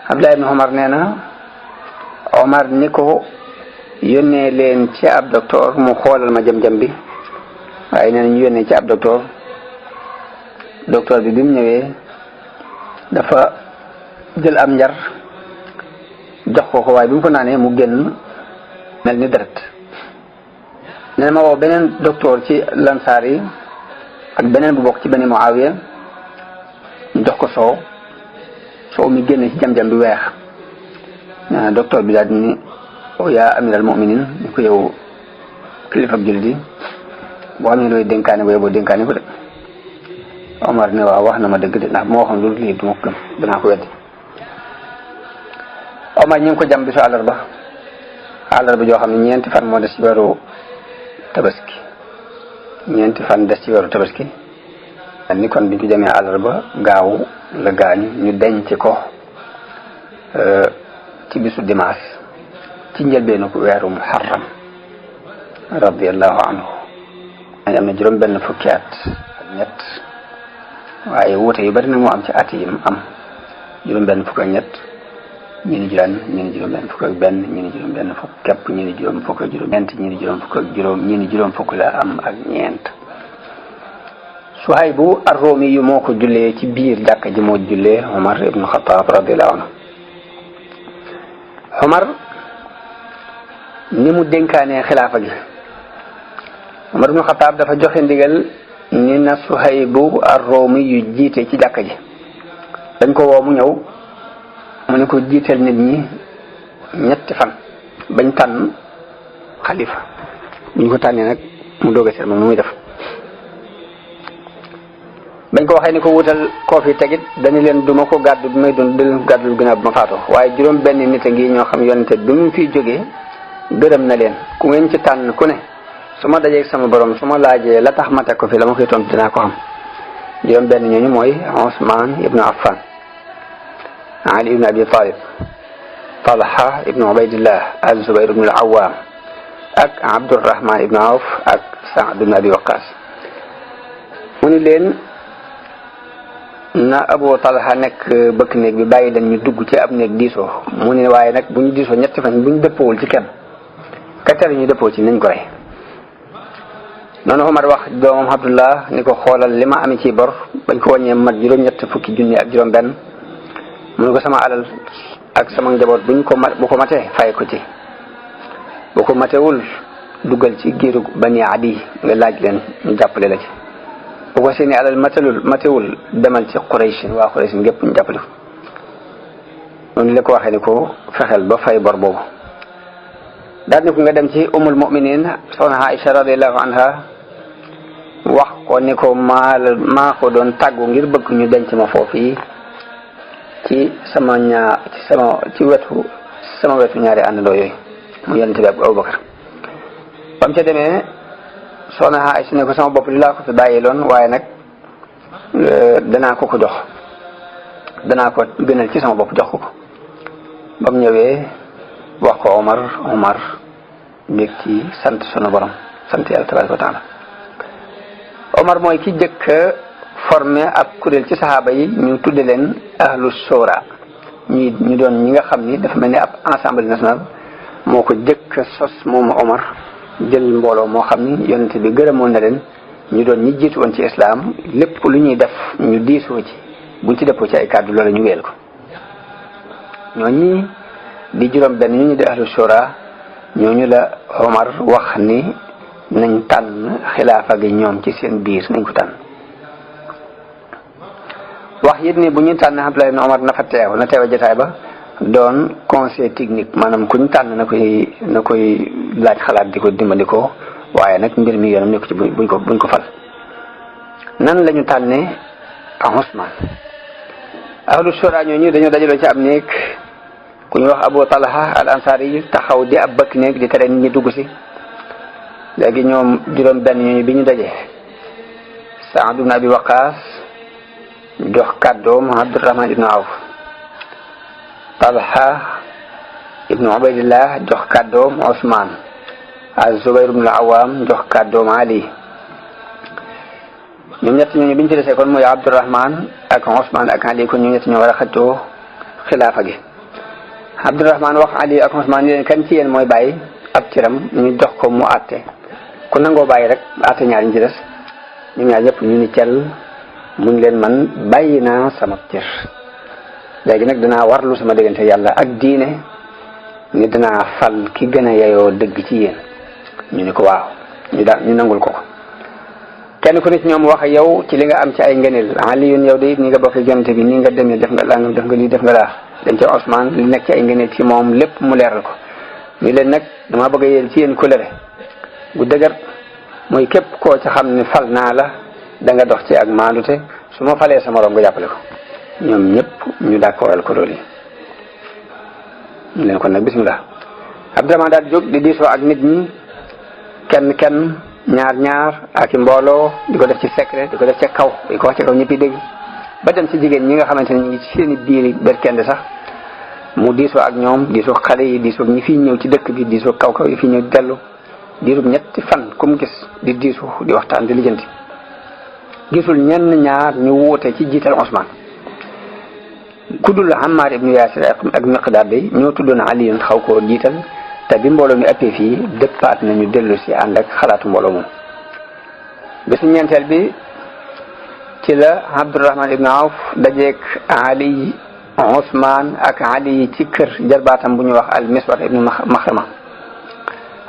Abdullah ibn Omar nee na Omar ni ko yónnee leen ci ab docteur mu xoolal ma jam-jam bi waaye nee na ñu yónnee ci ab docteur bi bi mu ñëwee dafa jël am njar jox ko waaye bi mu ko naanee mu génn mel ni deret. nee na ma woo beneen docteur ci lansaar yi ak beneen bu bokk ci Bani Muawiya ñu jox ko soow mi génne ci jam-jam bi weex. docteur bi daal di ni yaa amiral mu'minin ni ko yow kilifa jullit yi boo xam ne looy dénkaane boo dénkaane ko de. Omar ne waaw wax na ma dëgg de ndax bu ma waxoon loolu lii du ma gëm danaa ko weddi. Omar ñu ngi ko jam bisu àllarba joo xam ne ñeenti fan moo des ci weeru tabaski ni kon biñ ko jamee àllarba gaaw la gaañu ñu denc ko ci bisu dimanche ci njëlbeenu ko weeru muharram radiyallahu anhu am na juróom benn fukki at ak ñett waaye wuute yu bari nag moo am ci at yi am juróom benn fukk ak ñett ñi ni juróom benn fukk ak benn ñi ni juróom benn fukk képp ñi ni juróom fukk ak juróom ñeent ñi ni juróom fukk ak juróom ñi ni juróom fukk la am ak ñeent. Suhaybu ar-Rumi yu moo ko jullee ci biir jàkka ji moo jullee Omar ibnu Xataab radiyallahu anhu. Omar ni mu dénkaanee xilaafa gi Omar ibnu Xataab dafa joxe ndigal ni na Suhaybu ar-Rumi yu jiite ci jàkka ji. dañ ko woo mu ñëw mu ne ko jiiteel nit ñi ñetti fan bañ tànn xalifa bu ñu ko tànnee nag mu doog a seet moom nu muy def. bañ ko waxee ni ko wutal koo fi tegit dañu leen duma ko gàddu bi may dund di leen ko gàddul ginnaaw bu ma faatoo waaye juróom benn nit a ngi ñoo xam yonente bi mu fiy jógee gërëm na leen ku ngeen ci tànn ku ne su ma dajeeg sama borom su ma laajee la tax ma teg ko fi la ma koy tontu dinaa ko xam. juróom benn ñooñu mooy Usmaan ibnu Affan, Ali ibnu Abi Talib, Talha ibnu Ubaydillah, Az-Zubayr ibnu al-Awwam ak Abdurrahman ibnu Awf ak Saad ibnu Abi Waqqas. mu ni leen na Abu Talha nekk bëkk néeg bi bàyyi leen ñu dugg ci ab néeg diisoo mu ne waaye nag bu ñu diisoo ñetti fan bu ñu dëppoowul ci kenn kacar ñu dëppoo ci nañ ko rey. noonu Omar wax doomam Abdullah ni ko xoolal li ma amee ci bor bañ ko wàññee mat juróom-ñett fukki junni ak juróom benn mu ne ko sama alal ak sama njaboot bu ko matee fay ko ci bu ko matewul duggal ci giiru Bani Adi nga laaj leen ñu jàppale la ci bu ko seeni alal matewul demal ci Quraysh waa Quraysh ngépp ñu jàppale ko noonu la ko waxee ni ko fexeel ba fay bor boobu. daal ni ko nga dem ci umul mu'minin soxna Aïcha radiyallahu anha wax ko ni ko maa ko doon tàggu ngir bëgg ñu denc ma foofu ci wetu ñaari àndandoo yooyu mu yonente bi Abubakar. ba mu ca demee soxna Aïcha ne ko sama bopp li laa ko fi bàyyi loon waaye nag danaa ko jox danaa ko gënal ci sama bopp jox ko ba mu ñëwee wax ko Omar mbég ci sant sunu borom sant yàlla tabaraka wa taala. Omar mooy ki jëkk formé ab kuréel ci saxaaba yi ñu tudde leen ahlu shura ñu doon ñi nga xam ni dafa mel ni ab assemblée nationale moo ko jëkk sos moom Omar jël mbooloo moo xam ni yonente bi gërëmoon na leen ñu doon ñi jiitu woon ci islam lépp lu ñuy def ñu diisoo ci buñ ci dëppoo ci ay kàddu loola ñu wéel ko. ñooñi di juróom benn ñu di ahlu shura ñooñu la Omar wax ni nañ tànn xilaafa gi ñoom ci seen biir nañ ko tànn. wax it ni bu ñu tànn Abdullah ibn Omar na fa teew na teew jotaay ba doon conseil technique maanaam kuñ tànn na koy laaj xalaat di ko dimbandikoo waaye nag mbir mi yoonam nekk ci buñ ko fal. nan lañu tànnee Usmaan ahlu shura ñooñu dañoo dajaloo ci ab néeg ku ñu wax Abu Talha al Ansari yi taxaw di ab bëkk néeg di tere nit ñi dugg si. léegi ñoom juróom benn ñooñu bi ñu daje Saad ibn Abi Waqqas jox kàddoom Abdurahman ibnu Awf. Talha ibnu Ubaydillah jox kàddoom Usmaan. Az-Zubayr ibnu Awaam jox kàddoom Ali. ñoom ñett ñooñu biñ fi desee kon muy Abdurahman ak Usmaan ak Ali kon ñoom ñett ñoo war a xëccoo xilaafa gi. Abdurahman wax Ali ak Usmaan leen kan ci yéen mooy bàyyi ab ciram ñu jox ko mu àtte ku nangoo bàyyi rek àtte ñaar ñu ci des ñoom ñaar ñëpp ñu ni cel muñ leen man bàyyi naa sama cër léegi nag danaa warlu sama diggante yàlla ak diine ni danaa fal ki gën a yeyoo dëgg ci yéen ñu ni ko waaw ñu nangul ko kenn ku nit ñoom wax yow ci li nga am ci ay ngëneel Aliyun yow de it ni nga bokk yonent bi ni nga demee def nga laa def nga lii def nga laa dem ci Usmaan li nekk ci ay ngëneel ci moom lépp mu leeral ko ñu leen nag dama bëgg a yéen ci yéen kulëre gu dëgër mooy képp koo ci xam ne fal naa la da nga dox ci ak maandute su ma falee sa morom nga jàppale ko ñoom ñëpp ñu d'accordal ko loolu yi ñu leen kon nag bismillah Abdurahmaan daal jóg di diisoo ak nit ñi kenn ñaar ak i mbooloo di ko def ci secret di ko def ci kaw di ko wax ci kaw ñëpp dégg ba dem ci jigéen ñi nga xamante ne ñu ngi ci seeni biir berkende sax mu diisoo ak ñoom diisoo xale yi diisoo ñi fiy ñëw ci dëkk bi diisoo kaw yi fi ñëw dellu diirub ñetti fan ku mu gis di diisoo di waxtaan di lijjanti gisul ñenn ñaar ñu wuute ci jiital Usmaan ku dul Ammaar ibnu Yaasir ak Miqdaad day ñoo tuddoon Aliyun xaw koo jiital te bi mbooloo mi ëppee fii dëppaat nañu dellu si ànd ak xalaatu mbooloo moom bésu ñeenteel bi ci la Abdurahman ibnu Awf dajeek Ali Usmaan ak Ali ci kër jarbaatam bu ñu wax al-Miswar ibnu Maxrama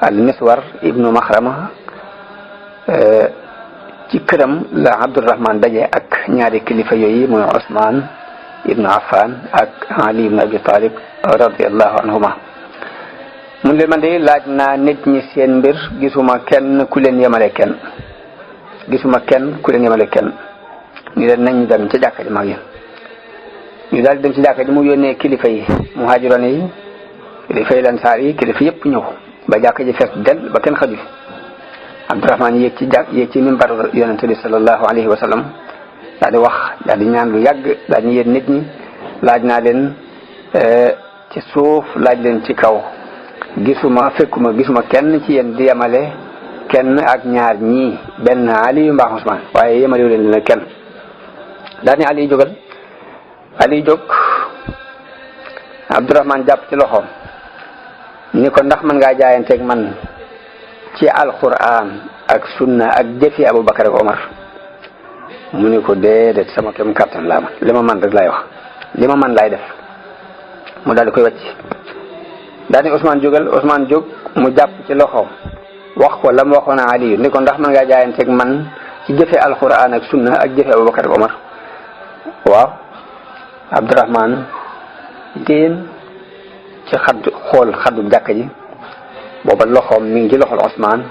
al-Miswar ibnu Maxrama ci këram la Abdurahman daje ak ñaari kilifa yooyu mooy Usmaan ibnu Affan ak Ali ibnu Abi Talib radiyallahu anhuma mun leen man de laaj naa nit ñi seen mbir gisuma kenn ku leen yemale kenn ñu leen nañ dem ca jàkka ji mag yi ñu daal di dem ci jàkka ji mu yónnee kilifa yi muhaajiroon yi kilifa yi lansaar yi kilifa yëpp ñëw ba jàkka ji fees del ba kenn xaju fi Abdurahmaan yéeg ci mimbar yonente bi sallallahu alayhi wa sallam daal di wax daal di ñaan lu yàgg daal di yéen nit ñi laaj naa leen ci suuf laaj leen ci kaw gisuma kenn ci yéen di yemale kenn ak ñaar ñii benn Ali mbaa Usmaan waaye yemalewu leen dina kenn daal ni Ali jógal Ali jóg Abdurahmaan jàpp ci loxoom ni ko ndax mën ngaa jaayanteeg man ci alquran ak sunna ak jëfi Abubakar ak Omar mu ni ko déedéet sama kem kàttan laa man li ma man rek laay wax li ma man laay def mu daal di koy wàcc daal ni Usmaan jóg mu jàpp ci loxoom wax ko la mu waxoon Ali ni ko ndax mën ngaa jaayanteeg man ci jëfe alquran ak sunna ak jëfe Abubakar ak Omar waaw Abdurahmaan teen ci xaddu jàkka ji booba loxoom mi ngi ci loxol Usmaan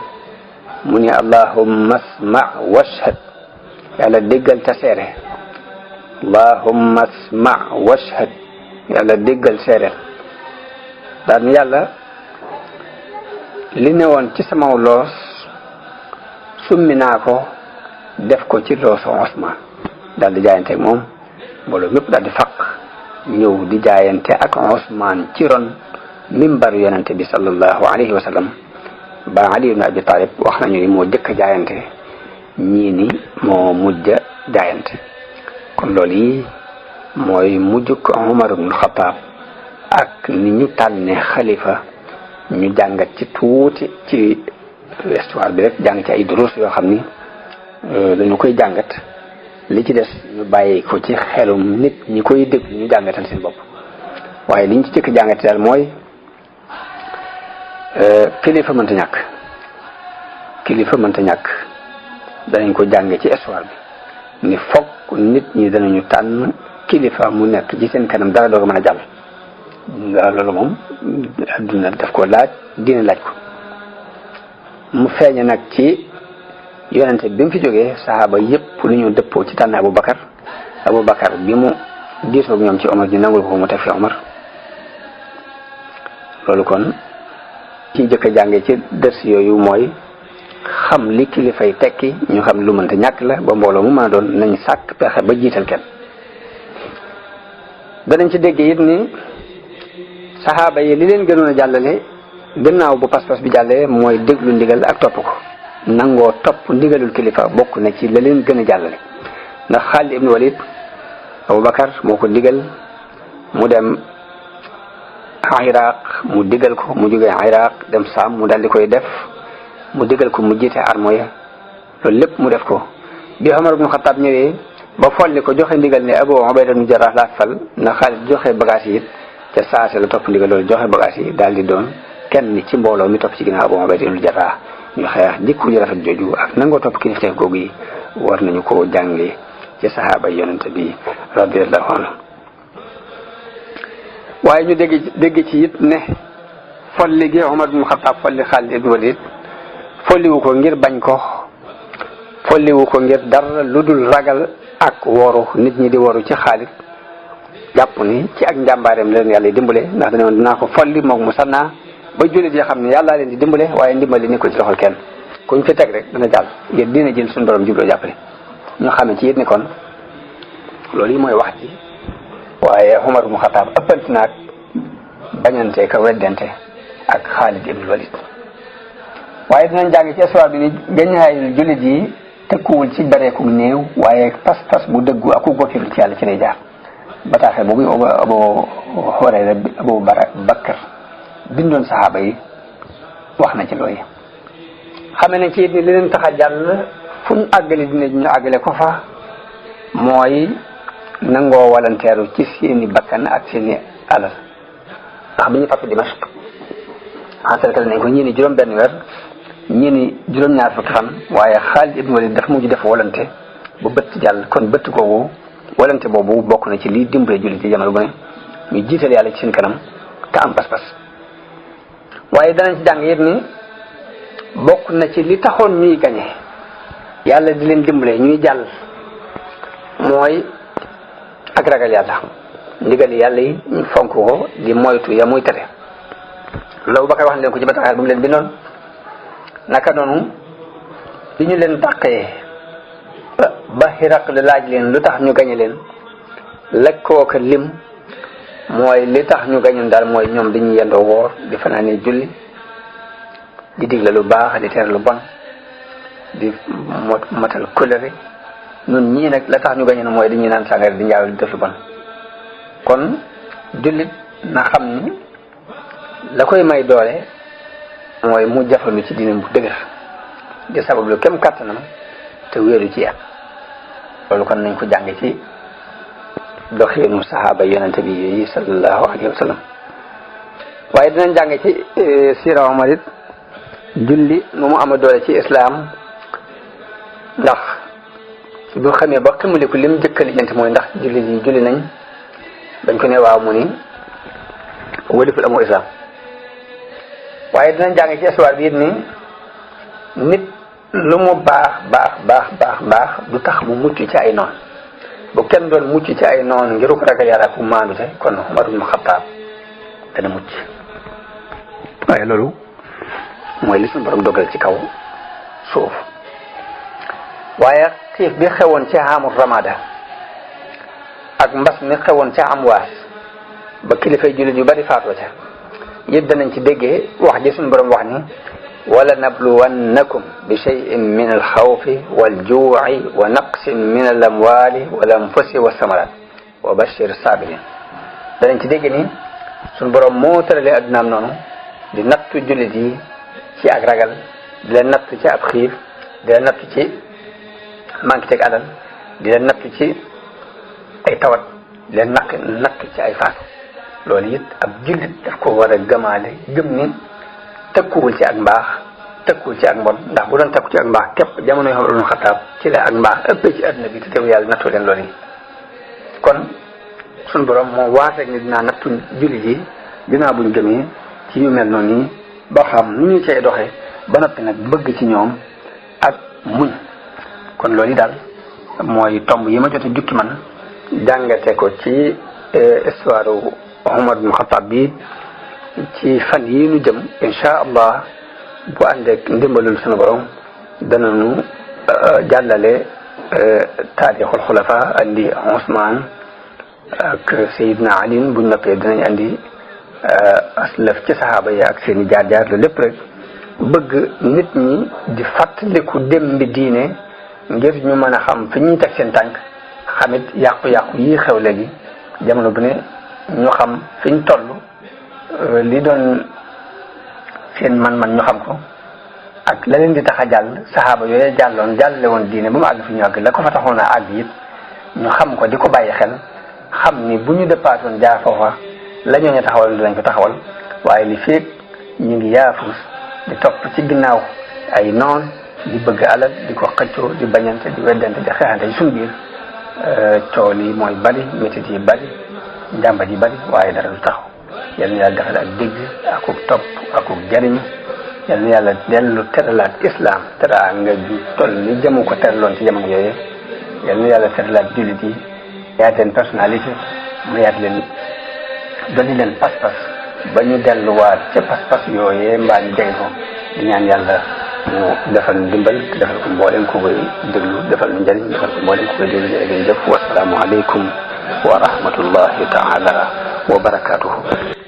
mu ni allahumma asma washhad yàlla déggal ta seere allahumma asma washhad yàlla déggal seere daal ni yàlla li newoon ci sama loos summi naa ko def ko ci loosu Usmaan daal di jaayanteeg moom mbooloo mépp daal di faq ñëw di jaayante ak Usmaan ci ron mimbaru yonente bi sallallahu alayhi wa sallam ba Ali ibn Abi Talib wax nañu ni moo jëkk a jaayante ñii ni moo mujj a jaayante kon loolu yi mooy mujjuk Umar ibn Xattaab ak ni ñu tànne xalifa ñu jàngat ci tuuti ci histoire bi rek jàng ci ay duruus yoo xam ni dañu koy jàngat li ci des ñu bàyyi ko ci xelum nit ñi koy déglu ñu jàngatal seen bopp waaye liñ ci jëkk jàngate daal mooy kilifa mënta ñàkk danañ ko jànge ci histoire bi ni fokk nit ñi danañu tànn kilifa mu nekk ci seen kanam dara dooga mën a jàll loolu moom adduna daf ko laaj dina laaj ko mu feeñe nag ci yonente bi mu fi jógee saxaaba yépp lu ñu dëppoo ci tànn Abubakar bi mu diisoog ñoom ci Omar ñu nangul ko mu teg fi Omar loolu kon ci jëkk a jànge ci dërs yooyu mooy xam li kilifay tekki ñu xam lu mënta ñàkk la ba mbooloo mu mën a doon nañ sàkk pexe ba jiital kenn danañ ci déggee it ni saxaaba yi li leen gënoon a jàllale gannaaw bu pas-pas bi jàllee mooy déglu ndigal ak topp ko nangoo topp ndigalul kilifa bokk na ci la leen gën a jàllale ndax Xaalid ibnu Walid Abubakar moo ko digal mu dem Iraq mu digal ko mu jógee Iraq dem Saam mu daldi koy def mu digal ko mu jiite armée ya loolu lépp mu def ko bi Umar ibnu Xattaab ñëwee ba folli ko joxe ndigal ne Abu Ubayda ibnu Jarrah laa fal na Xaalid joxe bagage yi it ca saase la topp ndigal loolu joxe bagage yi daal di doon kenn ci mbooloo mi topp ci ginnaaw Abu Ubayda ibnu Jarrah ñu xeex jikko ju rafet jooju ak nangoo topp kilifteef googu yi war nañu koo jàngee ci saxaaba yonente bi radiyallahu anhu waaye ñu dégg ci it ne folli gi Umar ibnu Xattaab folli Xaalid ibnu Walid folliwu ko ngir bañ ko folliwu ko ngir dara lu dul ragal ak woru nit ñi di woru ci Xaalid jàpp ni ci ak njàmbaareem leen yàlla dimbale ndax dana woon dinaa ko folli moog mu sannaa ba jullit yi xam ne yàllaa leen di dimbale waaye ndimbali nekkul ci loxol kenn kuñ fi teg rek dana jàll ngir dina jël suñu borom jubloo jàppale ñu xamee ci it ni kon loolu yi mooy wax ji waaye Umar ibnu Xattaab ëppanti naag bañante ka weddente ak Xaalid ibnu Walid waaye dinañ jàng ci histoire bi ni gañaayul jullit yi tëkkuwul ci bareeku néew waaye pas-pas bu dëggu ak ku gokkil ci yàlla ci lay jaar bataaxe boobu Abu Hurayra Abu Bakar bindoon saxaaba yi wax na ci loolu xame ne ci it ni li leen tax a jàll fu ñu àggale dina ñu àggale ko fa mooy nangoo walanteeru ci seeni bakkan ak seeni alal ndax bi ñu fàtt Dimashq encerclé nañ ko ñii ni juróom benn weer ñii ni juróom-ñaar fukki fan waaye Xaalid ibnu Walid dafa mujj def walante bu bëtt jàll kon bëtt googu walante boobu bokk na ci lii dimbale jullit ci jamono bu ne ñu jiital yàlla ci seen kanam te am pas-pas waaye danañ ci jàng yit ni bokk na ci li taxoon ñuy gañe yàlla di leen dimbale ñuy jàll mooy ak ragal yàlla ndigali yàlla yi ñu fonk ko di moytu ya muy tere loolu ba koy wax leen ko ci bataaxal bu mu leen bindoon naka noonu bi ñu leen dàqee ba Hiraql laaj leen lu tax ñu gañe leen lekkoo ko lim mooy li tax ñu gañoon daal mooy ñoom dañuy yendoo woor di fanaane julli di digle lu baax di tere lu bon di matal kóllëre ñun ñii nag la tax ñu gañoon mooy dañuy naan sàngara di njaaw di def lu bon kon jullit na xam ni la koy may doole mooy mu jafandu ci diine bu dëgër di sabab lu kem kàttanam te wéeru ci yàlla loolu kon nañ ko jànge ci doxinu saxaaba yonente bi yi sallallahu alayhi wa sallam waaye dinañ jànge ci siira Umar it julli nu mu ama doole ci islaam ndax bu xamee ba xamuliku lim jëkkali jant mooy ndax julli yi julli nañ dañ ko ne waaw mu ni wëliful amoo islaam waaye dinañ jàng ci histoire bi it ni nit lu mu baax du tax mu mucc ci ay noon bu kenn doon mucc ci ay noon ngiru ko ragal yàlla ku maandute kon Umar ibn Xattaab dana mucc waaye loolu mooy li suñu borom dogal ci kaw suuf waaye xiif bi xewoon ci amul ramada ak mbas mi xewoon ca Amwaas ba kilifay jullit yu bari faatoo ca yëpp danañ ci déggee wax ji suñu borom wax ni wala nabluwannakum bi shay'in min alxawfi waljuuci wa naqsin min alamwali wal anfusi wasamarat wa bashir sabirin danañ ci dégg ni suñu borom moo tëralee addunaam noonu di nattu jullit yi ci ak ragal di leen nattu ci ab xiif di leen nattu ci manque teg alal di leen nattu ci ay tawat di leen natt ci ay faatu loolu it ab jullit daf ko war a gëmaale gëm ni tëkkuwul ci ak mbaax tëkkuwul ci ak mbon ndax bu doon tëkku ci ak mbaax képp jamono yoo xam ne Xattaab ci la ak mbaax ëppee ci àdduna bi te teew yàlla nattu leen loolu yi kon suñu borom moo waat rek ni dinaa nattu jullit yi dinaa buñ gëmee ci yu mel noonu yi ba xam nu ñu cay doxee ba noppi nag bëgg ci ñoom ak muñ kon loolu yi daal mooy tomb yi ma jot a jukki man jàngate ko ci histoire Umar ibn Xattaab bi ci fan yi nu jëm insha allah bu àndeek ndimbalul sunu borom danañu jàllale taarixul xulafa andi Usmaan ak Seydina Ali buñ noppee dinañ andi aslaf ci saxaaba yi ak seen i jaar-jaar lu lépp rek bëgg nit ñi di fàttaliku dem bi diine ngir ñu mën a xam fi ñuy teg seen tànk xamit yàqu-yàqu yi xew léegi jamono bu ne ñu xam fi ñu toll li doon seen man-man ñu xam ko ak la leen di tax a jàll saxaaba yooyu jàllale woon diine ba mu àgg fi ñu àgg la ko fa taxoon a àgg it ñu xam ko di ko bàyyi xel xam ni bu ñu dépassoon jaar foofa la ñooñu taxawal dinañ ko taxawal waaye li feeg ñu ngi yaafus di topp ci ginnaaw ay noon di bëgg alal di ko xëccoo di bañante di weddante di xeexante ci suñu biir cool yi mooy bari métit yi bari njàmbat yi bari waaye dara du taxaw yal na yàlla defal ak dégg akuk topp akuk jariñ yal na yàlla dellu teralaat islam teraa nga ju toll ni jëmu ko teraloon ci jamono yooyu yal na yàlla teralaat jullit yi yaat leen personnalité mu yaat leen doni leen pas-pas ba ñu delluwaat ca pas-pas yooyee mbaa ñu jege ko di ñaan yàlla mu defal ndimbal te defal ko mboolem ku koy déglu defal nu njëriñ defal ko mboolem ku koy déglu jërë ngeen jëf wasalaamu aleykum wa rahmatullahi taala wa barakatuhu